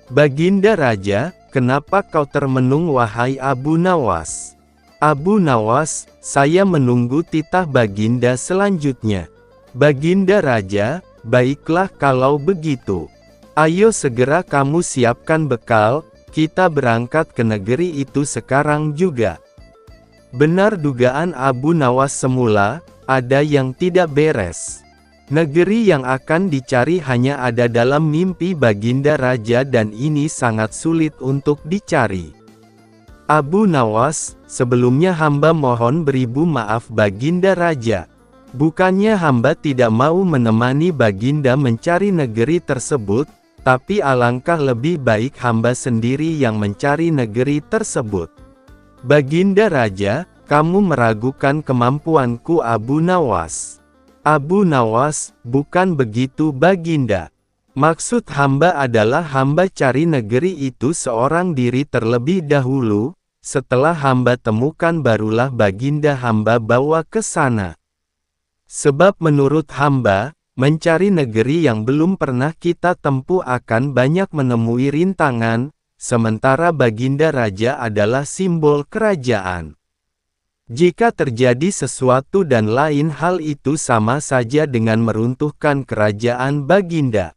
Baginda Raja, kenapa kau termenung wahai Abu Nawas? Abu Nawas, saya menunggu titah Baginda selanjutnya. Baginda Raja, baiklah kalau begitu. Ayo segera kamu siapkan bekal, kita berangkat ke negeri itu sekarang juga. Benar dugaan Abu Nawas semula, ada yang tidak beres. Negeri yang akan dicari hanya ada dalam mimpi Baginda Raja dan ini sangat sulit untuk dicari. Abu Nawas, sebelumnya hamba mohon beribu maaf Baginda Raja. Bukannya hamba tidak mau menemani Baginda mencari negeri tersebut, tapi alangkah lebih baik hamba sendiri yang mencari negeri tersebut. Baginda Raja, kamu meragukan kemampuanku Abu Nawas. Abu Nawas, bukan begitu Baginda. Maksud hamba adalah hamba cari negeri itu seorang diri terlebih dahulu, setelah hamba temukan barulah Baginda hamba bawa ke sana. Sebab menurut hamba, mencari negeri yang belum pernah kita tempuh akan banyak menemui rintangan, sementara Baginda Raja adalah simbol kerajaan. Jika terjadi sesuatu dan lain hal itu sama saja dengan meruntuhkan kerajaan Baginda.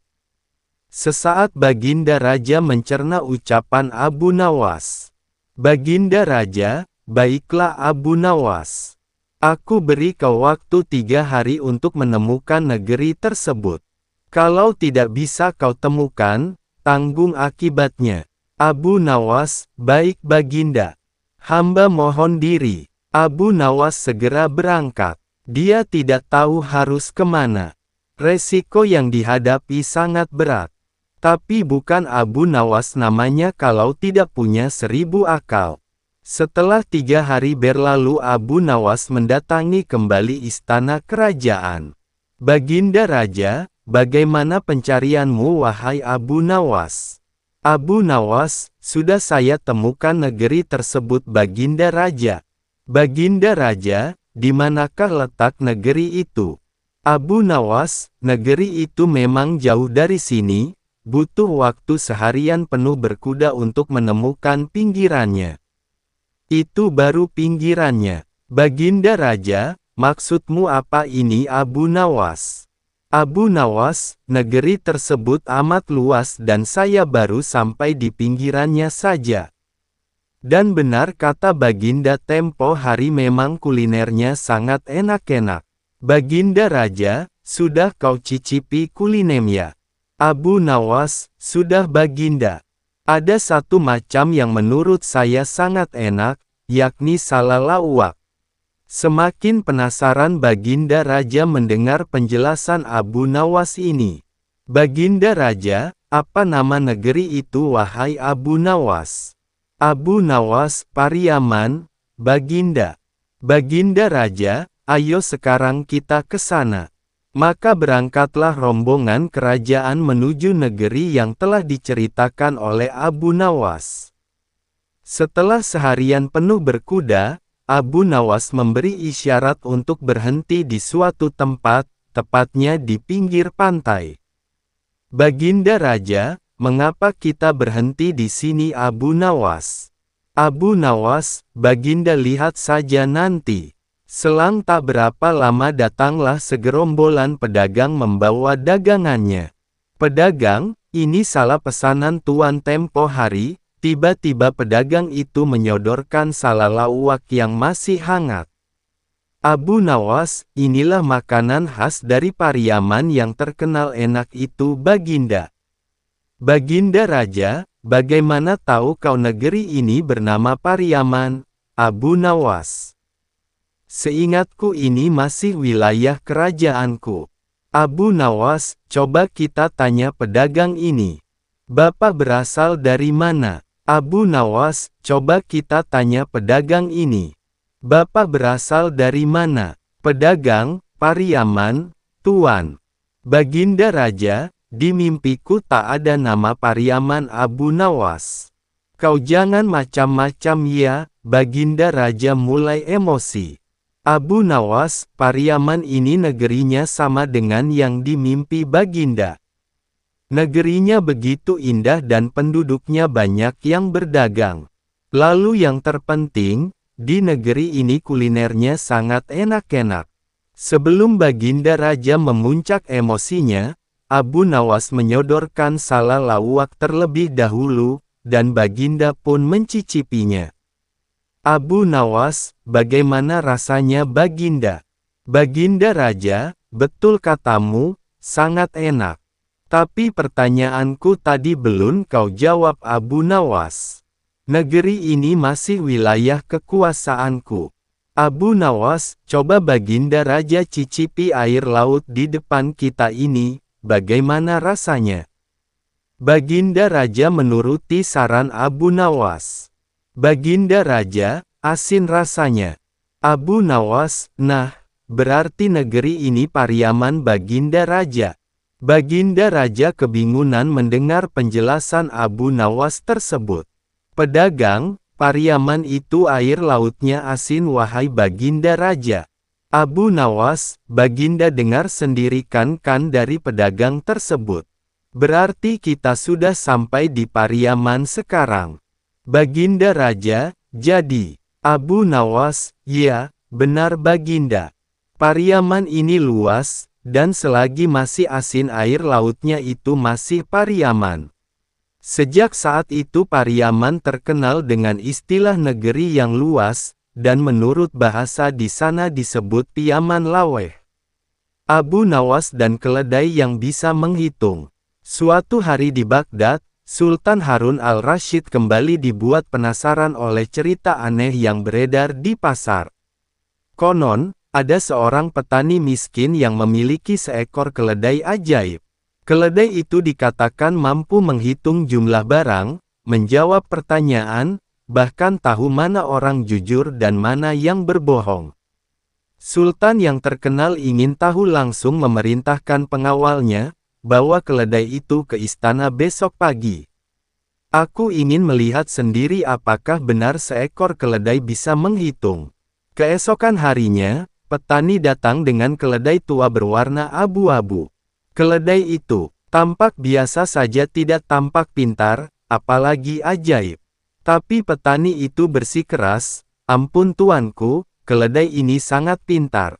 Sesaat Baginda Raja mencerna ucapan Abu Nawas. Baginda Raja, baiklah Abu Nawas. Aku beri kau waktu 3 hari untuk menemukan negeri tersebut. Kalau tidak bisa kau temukan, tanggung akibatnya. Abu Nawas, baik Baginda. Hamba mohon diri. Abu Nawas segera berangkat. Dia tidak tahu harus kemana. Resiko yang dihadapi sangat berat. Tapi bukan Abu Nawas namanya kalau tidak punya 1000 akal. Setelah 3 hari berlalu Abu Nawas mendatangi kembali istana kerajaan. Baginda Raja, bagaimana pencarianmu wahai Abu Nawas? Abu Nawas, sudah saya temukan negeri tersebut Baginda Raja. Baginda Raja, di manakah letak negeri itu? Abu Nawas, negeri itu memang jauh dari sini, butuh waktu seharian penuh berkuda untuk menemukan pinggirannya. Itu baru pinggirannya. Baginda Raja, maksudmu apa ini Abu Nawas? Abu Nawas, negeri tersebut amat luas dan saya baru sampai di pinggirannya saja. Dan benar kata Baginda, tempo hari memang kulinernya sangat enak-enak. Baginda Raja, sudah kau cicipi kulinernya? Abu Nawas, sudah Baginda. Ada satu macam yang menurut saya sangat enak, yakni salalawak. Semakin penasaran Baginda Raja mendengar penjelasan Abu Nawas ini. Baginda Raja, apa nama negeri itu wahai Abu Nawas? Abu Nawas, Pariaman, Baginda. Baginda Raja, ayo sekarang kita ke sana. Maka berangkatlah rombongan kerajaan menuju negeri yang telah diceritakan oleh Abu Nawas. Setelah seharian penuh berkuda, Abu Nawas memberi isyarat untuk berhenti di suatu tempat, tepatnya di pinggir pantai. Baginda Raja, mengapa kita berhenti di sini Abu Nawas? Abu Nawas, Baginda lihat saja nanti. Selang tak berapa lama datanglah segerombolan pedagang membawa dagangannya. Pedagang, ini salah pesanan tuan tempo hari. Tiba-tiba pedagang itu menyodorkan salalawak yang masih hangat. Abu Nawas, inilah makanan khas dari Pariaman yang terkenal enak itu Baginda. Baginda Raja, bagaimana tahu kau negeri ini bernama Pariaman, Abu Nawas? Seingatku ini masih wilayah kerajaanku. Abu Nawas, coba kita tanya pedagang ini. Bapak berasal dari mana? Abu Nawas, coba kita tanya pedagang ini. Bapak berasal dari mana? Pedagang, Pariaman, Tuan. Baginda Raja, di mimpiku tak ada nama Pariaman Abu Nawas. Kau jangan macam-macam ya, Baginda Raja mulai emosi. Abu Nawas, Pariaman ini negerinya sama dengan yang di mimpi Baginda. Negerinya begitu indah dan penduduknya banyak yang berdagang. Lalu yang terpenting, di negeri ini kulinernya sangat enak-enak. Sebelum Baginda Raja memuncak emosinya, Abu Nawas menyodorkan salalawak terlebih dahulu, dan Baginda pun mencicipinya. Abu Nawas, bagaimana rasanya Baginda? Baginda Raja, betul katamu, sangat enak. Tapi pertanyaanku tadi belum kau jawab Abu Nawas. Negeri ini masih wilayah kekuasaanku. Abu Nawas, coba Baginda Raja cicipi air laut di depan kita ini, bagaimana rasanya? Baginda Raja menuruti saran Abu Nawas. Baginda Raja, asin rasanya. Abu Nawas, nah, berarti negeri ini Pariaman Baginda Raja. Baginda Raja kebingungan mendengar penjelasan Abu Nawas tersebut. Pedagang, Pariaman itu air lautnya asin wahai Baginda Raja. Abu Nawas, Baginda dengar sendiri kan dari pedagang tersebut. Berarti kita sudah sampai di Pariaman sekarang. Baginda Raja, jadi, Abu Nawas, ya, benar Baginda. Pariaman ini luas, dan selagi masih asin air lautnya itu masih Pariaman. Sejak saat itu Pariaman terkenal dengan istilah negeri yang luas, dan menurut bahasa di sana disebut Piaman Laweh. Abu Nawas dan keledai yang bisa menghitung. Suatu hari di Baghdad, Sultan Harun al-Rasyid kembali dibuat penasaran oleh cerita aneh yang beredar di pasar. Konon, ada seorang petani miskin yang memiliki seekor keledai ajaib. Keledai itu dikatakan mampu menghitung jumlah barang, menjawab pertanyaan, bahkan tahu mana orang jujur dan mana yang berbohong. Sultan yang terkenal ingin tahu langsung memerintahkan pengawalnya, bawa keledai itu ke istana besok pagi. Aku ingin melihat sendiri apakah benar seekor keledai bisa menghitung. Keesokan harinya, petani datang dengan keledai tua berwarna abu-abu. Keledai itu tampak biasa saja, tidak tampak pintar, apalagi ajaib. Tapi petani itu bersikeras, "Ampun tuanku, keledai ini sangat pintar.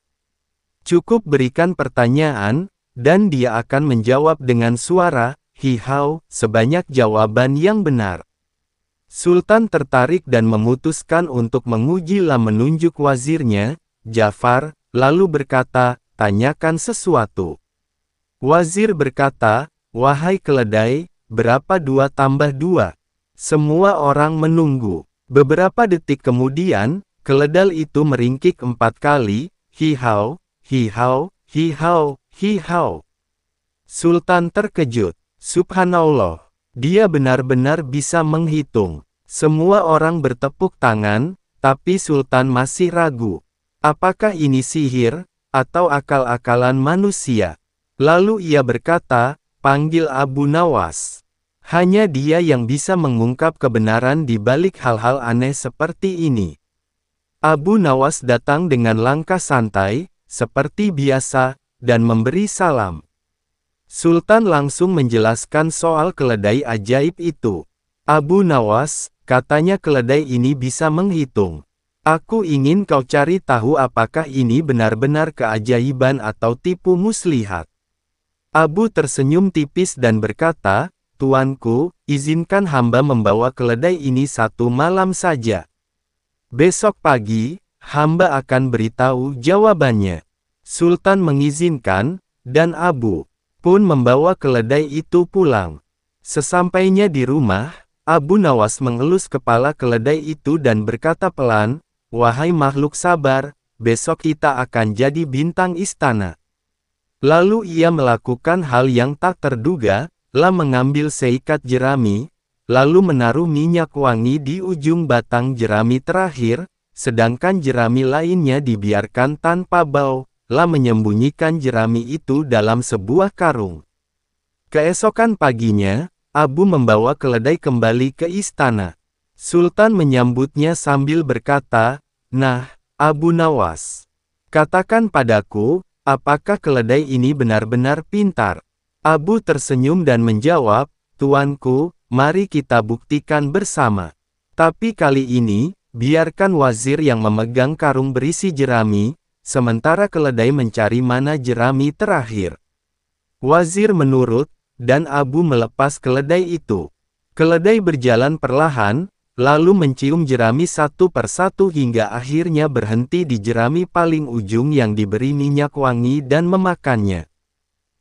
Cukup berikan pertanyaan, dan dia akan menjawab dengan suara, hihau, sebanyak jawaban yang benar." Sultan tertarik dan memutuskan untuk menguji. Menunjuk wazirnya, Jafar, lalu berkata, "Tanyakan sesuatu." Wazir berkata, "Wahai keledai, berapa 2 tambah 2? Semua orang menunggu. Beberapa detik kemudian, keledai itu meringkik 4 kali, hihau, hihau, hihau, hihau. Sultan terkejut. Subhanallah, dia benar-benar bisa menghitung. Semua orang bertepuk tangan, tapi Sultan masih ragu. Apakah ini sihir, atau akal-akalan manusia? Lalu ia berkata, "Panggil Abu Nawas. Hanya dia yang bisa mengungkap kebenaran di balik hal-hal aneh seperti ini." Abu Nawas datang dengan langkah santai, seperti biasa, dan memberi salam. Sultan langsung menjelaskan soal keledai ajaib itu. "Abu Nawas," katanya, "keledai ini bisa menghitung. Aku ingin kau cari tahu apakah ini benar-benar keajaiban atau tipu muslihat." Abu tersenyum tipis dan berkata, "Tuanku, izinkan hamba membawa keledai ini 1 malam saja. Besok pagi, hamba akan beritahu jawabannya." Sultan mengizinkan, dan Abu pun membawa keledai itu pulang. Sesampainya di rumah, Abu Nawas mengelus kepala keledai itu dan berkata pelan, "Wahai makhluk sabar, besok kita akan jadi bintang istana." Lalu ia melakukan hal yang tak terduga, mengambil seikat jerami, lalu menaruh minyak wangi di ujung batang jerami terakhir, sedangkan jerami lainnya dibiarkan tanpa bau, menyembunyikan jerami itu dalam sebuah karung. Keesokan paginya, Abu membawa keledai kembali ke istana. Sultan menyambutnya sambil berkata, "Nah, Abu Nawas, katakan padaku, apakah keledai ini benar-benar pintar?" Abu tersenyum dan menjawab, "Tuanku, mari kita buktikan bersama. Tapi kali ini, biarkan wazir yang memegang karung berisi jerami, sementara keledai mencari mana jerami terakhir." Wazir menurut, dan Abu melepas keledai itu. Keledai berjalan perlahan, lalu mencium jerami satu persatu hingga akhirnya berhenti di jerami paling ujung yang diberi minyak wangi dan memakannya.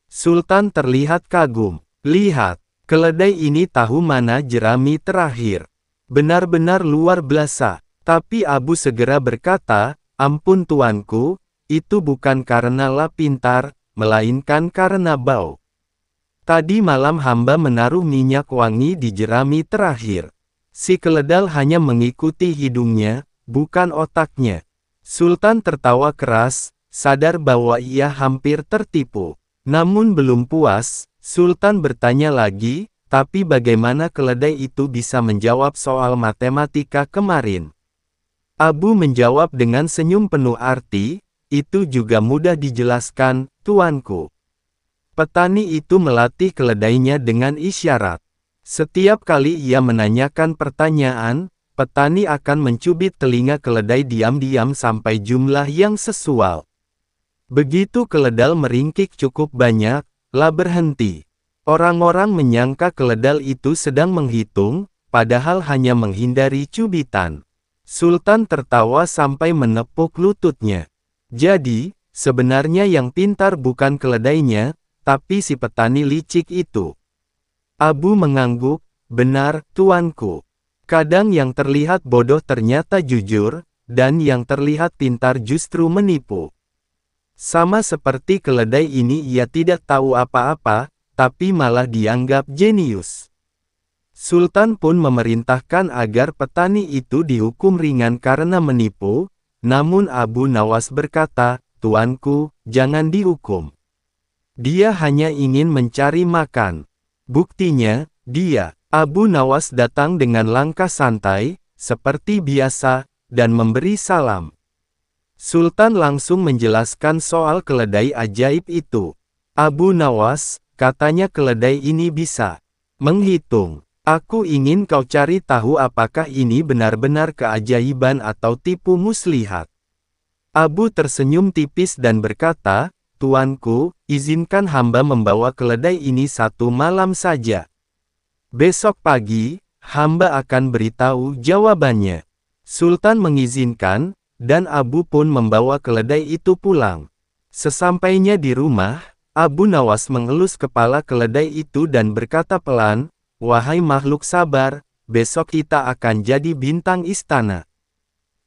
Sultan terlihat kagum. "Lihat, keledai ini tahu mana jerami terakhir. Benar-benar luar biasa." Tapi Abu segera berkata, "Ampun tuanku, itu bukan karena pintar, melainkan karena bau. Tadi malam hamba menaruh minyak wangi di jerami terakhir. Si keledai hanya mengikuti hidungnya, bukan otaknya." Sultan tertawa keras, sadar bahwa ia hampir tertipu. Namun belum puas, Sultan bertanya lagi, "Tapi bagaimana keledai itu bisa menjawab soal matematika kemarin?" Abu menjawab dengan senyum penuh arti, "Itu juga mudah dijelaskan, tuanku. Petani itu melatih keledainya dengan isyarat. Setiap kali ia menanyakan pertanyaan, petani akan mencubit telinga keledai diam-diam sampai jumlah yang sesuai. Begitu keledai meringkik cukup banyak, berhenti. Orang-orang menyangka keledai itu sedang menghitung, padahal hanya menghindari cubitan." Sultan tertawa sampai menepuk lututnya. Jadi, sebenarnya yang pintar bukan keledainya, tapi si petani licik itu. Abu mengangguk, "Benar, tuanku. Kadang yang terlihat bodoh ternyata jujur, dan yang terlihat pintar justru menipu. Sama seperti keledai ini, ia tidak tahu apa-apa, tapi malah dianggap jenius." Sultan pun memerintahkan agar petani itu dihukum ringan karena menipu, namun Abu Nawas berkata, "Tuanku, jangan dihukum. Dia hanya ingin mencari makan." Buktinya, dia, Abu Nawas datang dengan langkah santai, seperti biasa, dan memberi salam. Sultan langsung menjelaskan soal keledai ajaib itu. Abu Nawas, katanya keledai ini bisa menghitung. Aku ingin kau cari tahu apakah ini benar-benar keajaiban atau tipu muslihat. Abu tersenyum tipis dan berkata, Tuanku, izinkan hamba membawa keledai ini 1 malam saja. Besok pagi, hamba akan beritahu jawabannya. Sultan mengizinkan, dan Abu pun membawa keledai itu pulang. Sesampainya di rumah, Abu Nawas mengelus kepala keledai itu dan berkata pelan, Wahai makhluk sabar, besok kita akan jadi bintang istana.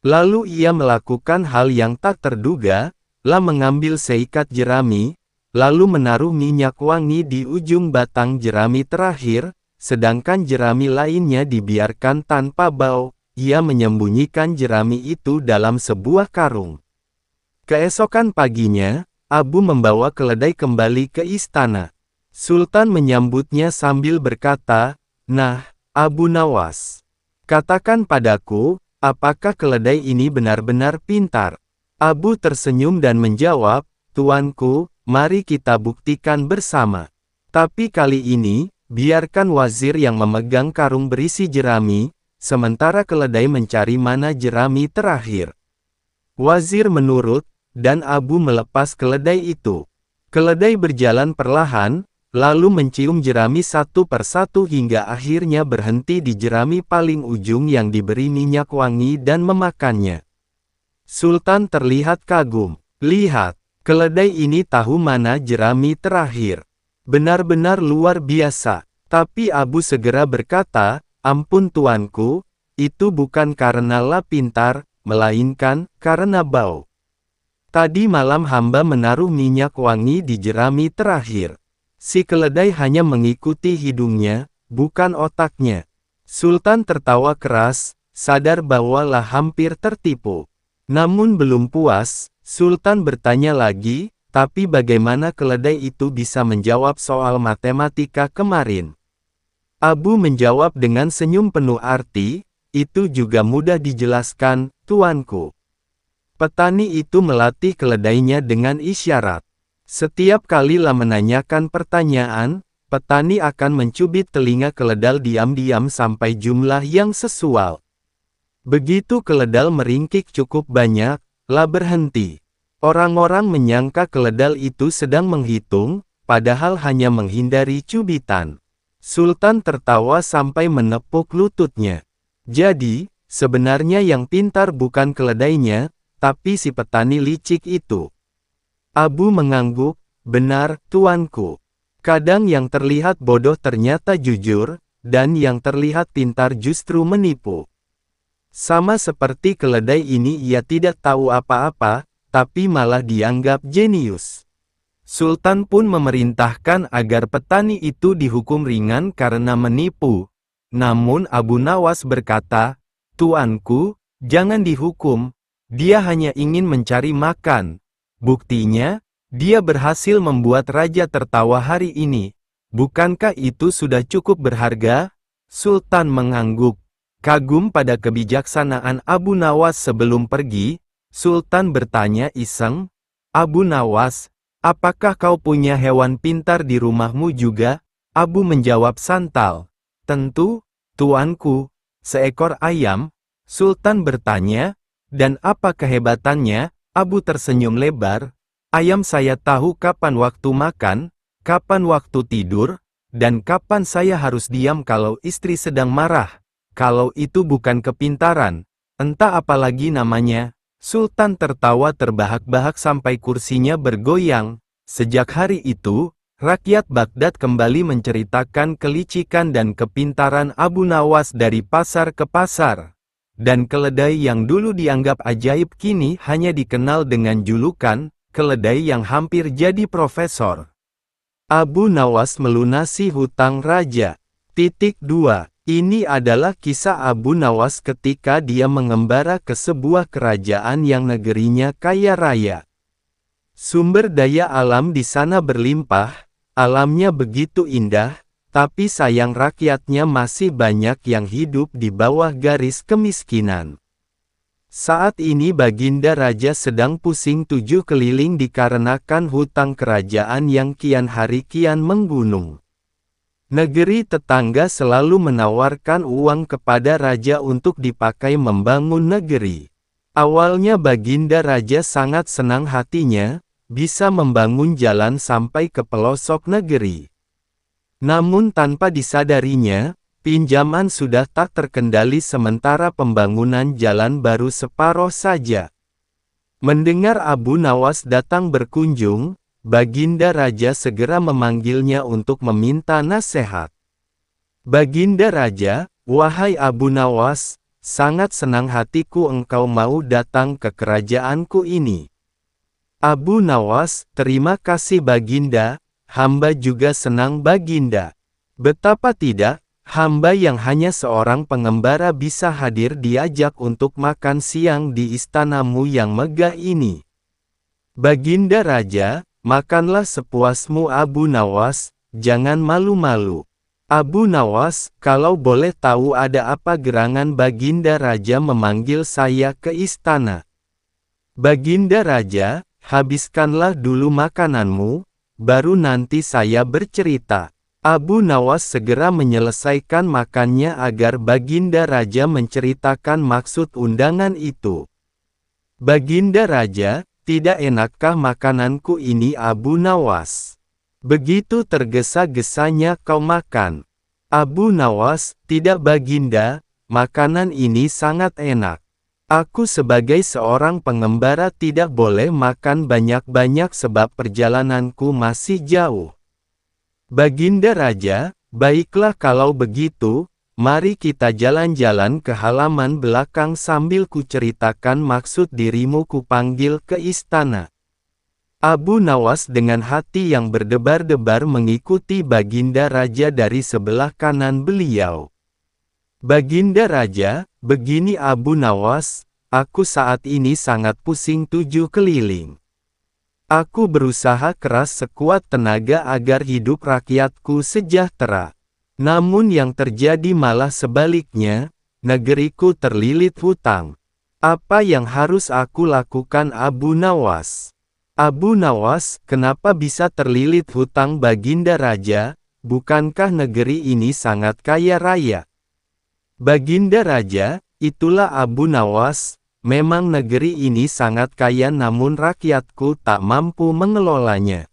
Lalu ia melakukan hal yang tak terduga, mengambil seikat jerami, lalu menaruh minyak wangi di ujung batang jerami terakhir, sedangkan jerami lainnya dibiarkan tanpa bau. Ia menyembunyikan jerami itu dalam sebuah karung. Keesokan paginya, Abu membawa keledai kembali ke istana. Sultan menyambutnya sambil berkata, Nah, Abu Nawas, katakan padaku, apakah keledai ini benar-benar pintar? Abu tersenyum dan menjawab, Tuanku, mari kita buktikan bersama. Tapi kali ini, biarkan wazir yang memegang karung berisi jerami, sementara keledai mencari mana jerami terakhir. Wazir menurut, dan Abu melepas keledai itu. Keledai berjalan perlahan, lalu mencium jerami satu persatu hingga akhirnya berhenti di jerami paling ujung yang diberi minyak wangi dan memakannya. Sultan terlihat kagum. Lihat, keledai ini tahu mana jerami terakhir. Benar-benar luar biasa. Tapi Abu segera berkata, Ampun tuanku, itu bukan karena pintar, melainkan karena bau. Tadi malam hamba menaruh minyak wangi di jerami terakhir. Si keledai hanya mengikuti hidungnya, bukan otaknya. Sultan tertawa keras, sadar bahwa hampir tertipu. Namun belum puas, Sultan bertanya lagi, tapi bagaimana keledai itu bisa menjawab soal matematika kemarin? Abu menjawab dengan senyum penuh arti, itu juga mudah dijelaskan, tuanku. Petani itu melatih keledainya dengan isyarat. Setiap kali menanyakan pertanyaan, petani akan mencubit telinga keledai diam-diam sampai jumlah yang sesuai. Begitu keledai meringkik cukup banyak, berhenti. Orang-orang menyangka keledai itu sedang menghitung, padahal hanya menghindari cubitan. Sultan tertawa sampai menepuk lututnya. Jadi, sebenarnya yang pintar bukan keledainya, tapi si petani licik itu. Abu mengangguk, benar, tuanku. Kadang yang terlihat bodoh ternyata jujur, dan yang terlihat pintar justru menipu. Sama seperti keledai ini ia tidak tahu apa-apa, tapi malah dianggap jenius. Sultan pun memerintahkan agar petani itu dihukum ringan karena menipu. Namun Abu Nawas berkata, Tuanku, jangan dihukum, dia hanya ingin mencari makan. Buktinya, dia berhasil membuat raja tertawa hari ini. Bukankah itu sudah cukup berharga? Sultan mengangguk. Kagum pada kebijaksanaan Abu Nawas sebelum pergi, Sultan bertanya iseng, Abu Nawas, apakah kau punya hewan pintar di rumahmu juga? Abu menjawab santal. Tentu, tuanku, seekor ayam. Sultan bertanya, dan apa kehebatannya? Abu tersenyum lebar. Ayam saya tahu kapan waktu makan, kapan waktu tidur, dan kapan saya harus diam kalau istri sedang marah. Kalau itu bukan kepintaran, entah apa lagi namanya. Sultan tertawa terbahak-bahak sampai kursinya bergoyang. Sejak hari itu, rakyat Baghdad kembali menceritakan kelicikan dan kepintaran Abu Nawas dari pasar ke pasar. Dan keledai yang dulu dianggap ajaib kini hanya dikenal dengan julukan, keledai yang hampir jadi profesor. Abu Nawas melunasi hutang raja. 2. Ini adalah kisah Abu Nawas ketika dia mengembara ke sebuah kerajaan yang negerinya kaya raya. Sumber daya alam di sana berlimpah, alamnya begitu indah, tapi sayang rakyatnya masih banyak yang hidup di bawah garis kemiskinan. Saat ini Baginda Raja sedang pusing 7 keliling dikarenakan hutang kerajaan yang kian hari kian menggunung. Negeri tetangga selalu menawarkan uang kepada raja untuk dipakai membangun negeri. Awalnya Baginda Raja sangat senang hatinya, bisa membangun jalan sampai ke pelosok negeri. Namun tanpa disadarinya, pinjaman sudah tak terkendali sementara pembangunan jalan baru separuh saja. Mendengar Abu Nawas datang berkunjung, Baginda Raja segera memanggilnya untuk meminta nasihat. Baginda Raja, wahai Abu Nawas, sangat senang hatiku engkau mau datang ke kerajaanku ini. Abu Nawas, terima kasih Baginda, hamba juga senang Baginda. Betapa tidak, hamba yang hanya seorang pengembara bisa hadir diajak untuk makan siang di istanamu yang megah ini. Baginda Raja, makanlah sepuasmu Abu Nawas, jangan malu-malu. Abu Nawas, kalau boleh tahu ada apa gerangan Baginda Raja memanggil saya ke istana? Baginda Raja, habiskanlah dulu makananmu, baru nanti saya bercerita. Abu Nawas segera menyelesaikan makannya agar Baginda Raja menceritakan maksud undangan itu. Baginda Raja, tidak enakkah makananku ini Abu Nawas? Begitu tergesa-gesanya kau makan. Abu Nawas, tidak Baginda, makanan ini sangat enak. Aku sebagai seorang pengembara tidak boleh makan banyak-banyak sebab perjalananku masih jauh. Baginda Raja, baiklah kalau begitu, mari kita jalan-jalan ke halaman belakang sambil kuceritakan maksud dirimu kupanggil ke istana. Abu Nawas dengan hati yang berdebar-debar mengikuti Baginda Raja dari sebelah kanan beliau. Baginda Raja, begini Abu Nawas, aku saat ini sangat pusing 7 keliling. Aku berusaha keras sekuat tenaga agar hidup rakyatku sejahtera. Namun yang terjadi malah sebaliknya, negeriku terlilit hutang. Apa yang harus aku lakukan Abu Nawas? Abu Nawas, kenapa bisa terlilit hutang Baginda Raja? Bukankah negeri ini sangat kaya raya? Baginda Raja, itulah Abu Nawas, memang negeri ini sangat kaya namun rakyatku tak mampu mengelolanya.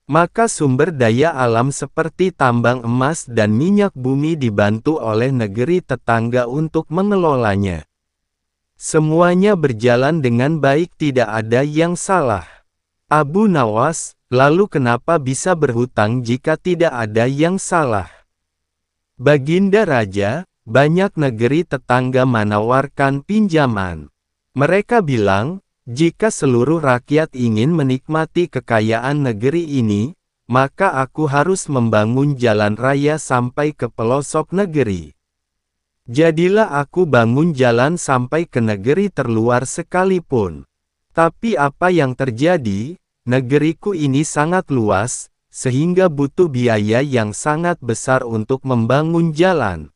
Maka sumber daya alam seperti tambang emas dan minyak bumi dibantu oleh negeri tetangga untuk mengelolanya. Semuanya berjalan dengan baik, tidak ada yang salah. Abu Nawas, lalu kenapa bisa berhutang jika tidak ada yang salah? Baginda Raja, banyak negeri tetangga menawarkan pinjaman. Mereka bilang, jika seluruh rakyat ingin menikmati kekayaan negeri ini, maka aku harus membangun jalan raya sampai ke pelosok negeri. Jadilah aku bangun jalan sampai ke negeri terluar sekalipun. Tapi apa yang terjadi? Negeriku ini sangat luas, sehingga butuh biaya yang sangat besar untuk membangun jalan.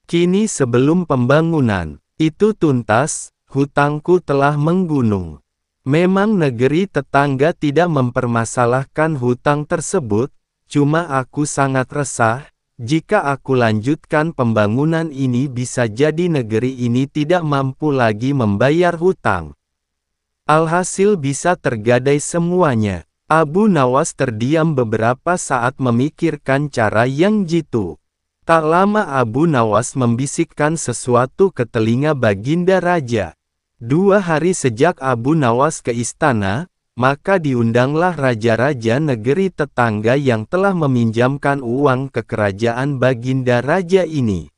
Kini sebelum pembangunan itu tuntas, hutangku telah menggunung. Memang negeri tetangga tidak mempermasalahkan hutang tersebut, cuma aku sangat resah, jika aku lanjutkan pembangunan ini bisa jadi negeri ini tidak mampu lagi membayar hutang. Alhasil bisa tergadai semuanya. Abu Nawas terdiam beberapa saat memikirkan cara yang jitu. Tak lama Abu Nawas membisikkan sesuatu ke telinga Baginda Raja. 2 hari sejak Abu Nawas ke istana, maka diundanglah raja-raja negeri tetangga yang telah meminjamkan uang ke kerajaan Baginda Raja ini.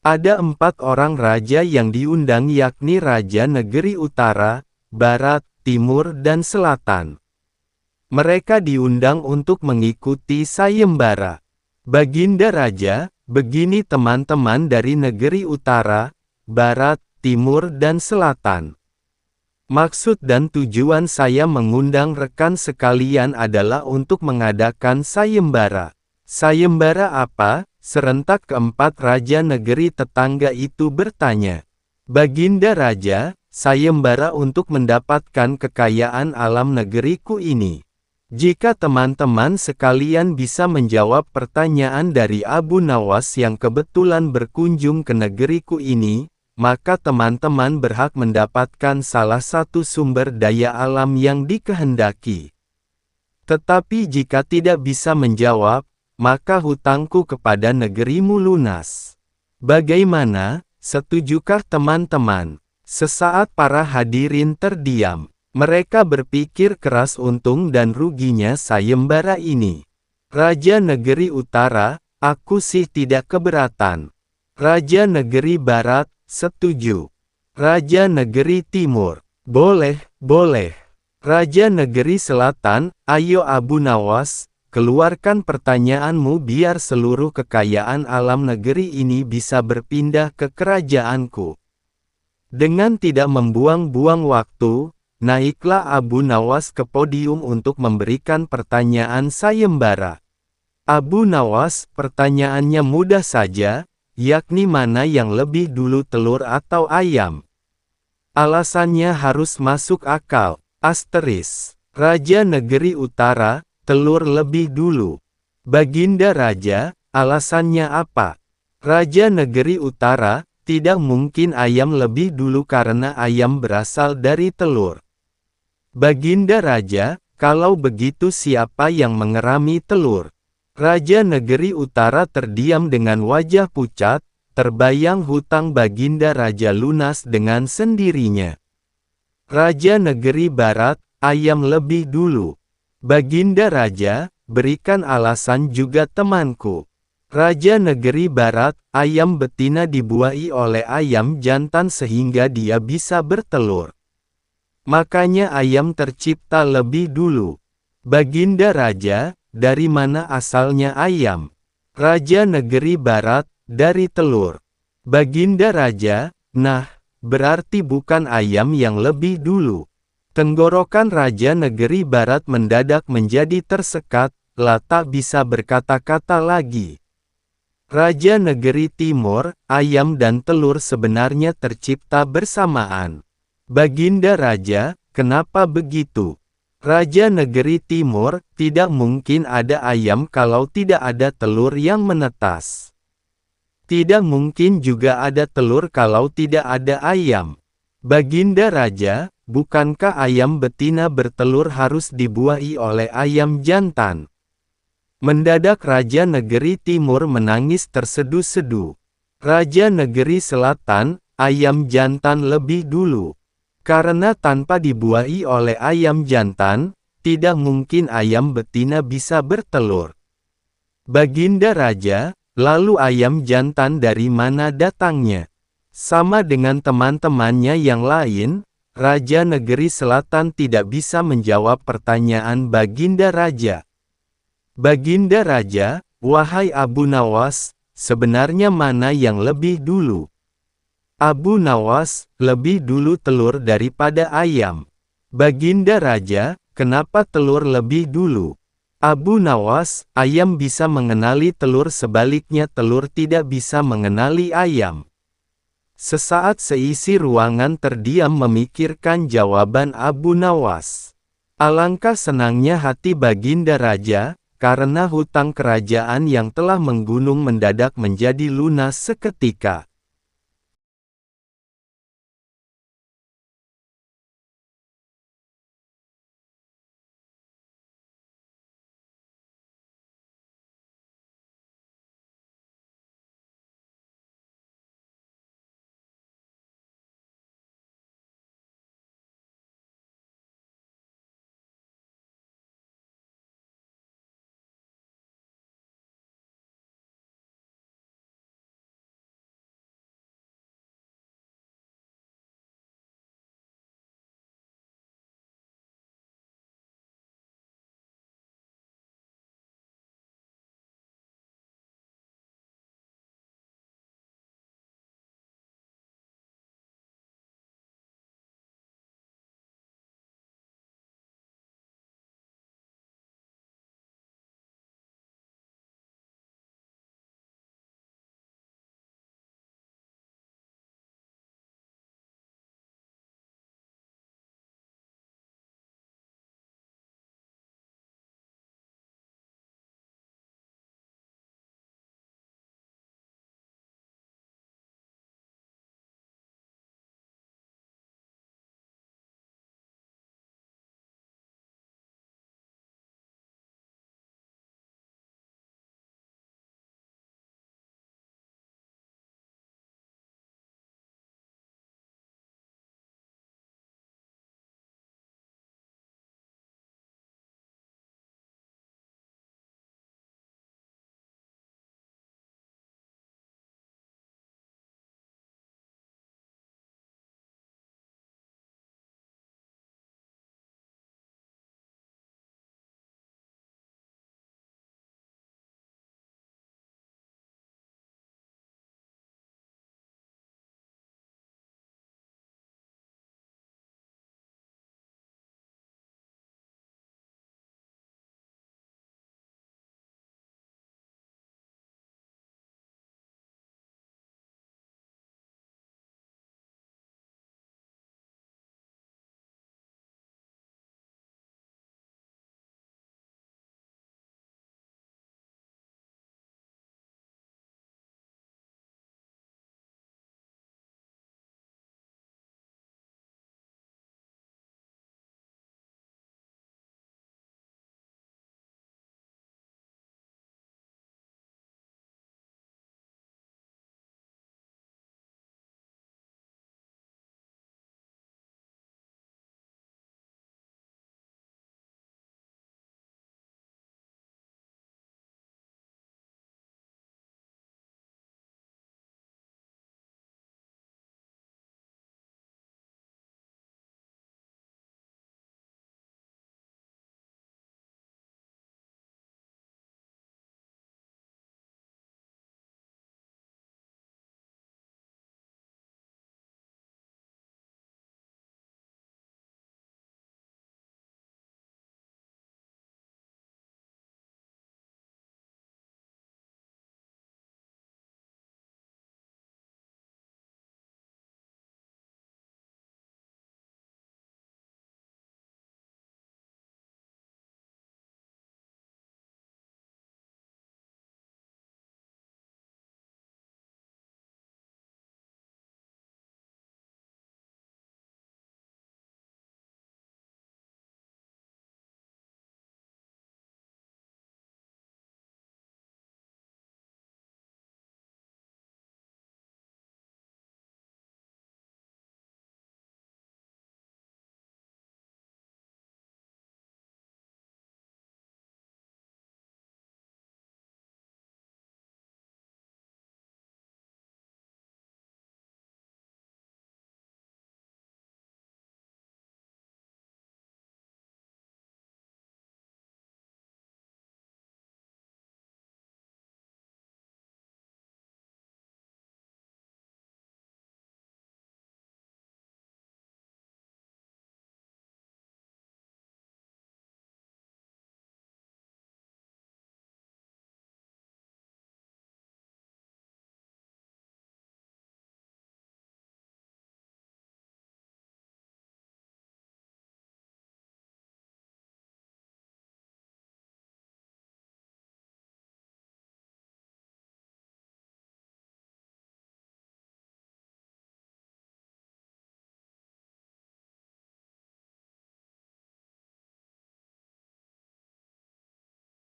Ada 4 orang raja yang diundang yakni Raja Negeri Utara, Barat, Timur dan Selatan. Mereka diundang untuk mengikuti sayembara. Baginda Raja, begini teman-teman dari negeri utara, barat, timur dan selatan. Maksud dan tujuan saya mengundang rekan sekalian adalah untuk mengadakan sayembara. Sayembara apa? Serentak keempat raja negeri tetangga itu bertanya. Baginda Raja, sayembara untuk mendapatkan kekayaan alam negeriku ini. Jika teman-teman sekalian bisa menjawab pertanyaan dari Abu Nawas yang kebetulan berkunjung ke negeriku ini, maka teman-teman berhak mendapatkan salah satu sumber daya alam yang dikehendaki. Tetapi jika tidak bisa menjawab, maka hutangku kepada negerimu lunas. Bagaimana? Setujukah teman-teman? Sesaat para hadirin terdiam. Mereka berpikir keras untung dan ruginya sayembara ini. Raja Negeri Utara, aku sih tidak keberatan. Raja Negeri Barat, setuju. Raja Negeri Timur, boleh, boleh. Raja Negeri Selatan, ayo Abu Nawas, keluarkan pertanyaanmu biar seluruh kekayaan alam negeri ini bisa berpindah ke kerajaanku. Dengan tidak membuang-buang waktu, naiklah Abu Nawas ke podium untuk memberikan pertanyaan sayembara. Abu Nawas, pertanyaannya mudah saja, yakni mana yang lebih dulu telur atau ayam? Alasannya harus masuk akal. Asteris. Raja Negeri Utara, telur lebih dulu. Baginda Raja, alasannya apa? Raja Negeri Utara, tidak mungkin ayam lebih dulu karena ayam berasal dari telur. Baginda Raja, kalau begitu siapa yang mengerami telur? Raja Negeri Utara terdiam dengan wajah pucat, terbayang hutang Baginda Raja lunas dengan sendirinya. Raja Negeri Barat, ayam lebih dulu. Baginda Raja, berikan alasan juga temanku. Raja Negeri Barat, ayam betina dibuai oleh ayam jantan sehingga dia bisa bertelur. Makanya ayam tercipta lebih dulu. Baginda Raja, dari mana asalnya ayam? Raja Negeri Barat, dari telur. Baginda Raja, nah, berarti bukan ayam yang lebih dulu. Tenggorokan Raja Negeri Barat mendadak menjadi tersekat, tak bisa berkata-kata lagi. Raja Negeri Timur, ayam dan telur sebenarnya tercipta bersamaan. Baginda Raja, kenapa begitu? Raja Negeri Timur, tidak mungkin ada ayam kalau tidak ada telur yang menetas. Tidak mungkin juga ada telur kalau tidak ada ayam. Baginda Raja, bukankah ayam betina bertelur harus dibuahi oleh ayam jantan? Mendadak Raja Negeri Timur menangis terseduh-seduh. Raja Negeri Selatan, ayam jantan lebih dulu. Karena tanpa dibuahi oleh ayam jantan, tidak mungkin ayam betina bisa bertelur. Baginda Raja, lalu ayam jantan dari mana datangnya? Sama dengan teman-temannya yang lain, Raja Negeri Selatan tidak bisa menjawab pertanyaan Baginda Raja. Baginda Raja, wahai Abu Nawas, sebenarnya mana yang lebih dulu? Abu Nawas, lebih dulu telur daripada ayam. Baginda Raja, kenapa telur lebih dulu? Abu Nawas, ayam bisa mengenali telur sebaliknya telur tidak bisa mengenali ayam. Sesaat seisi ruangan terdiam memikirkan jawaban Abu Nawas. Alangkah senangnya hati Baginda Raja, karena hutang kerajaan yang telah menggunung mendadak menjadi lunas seketika.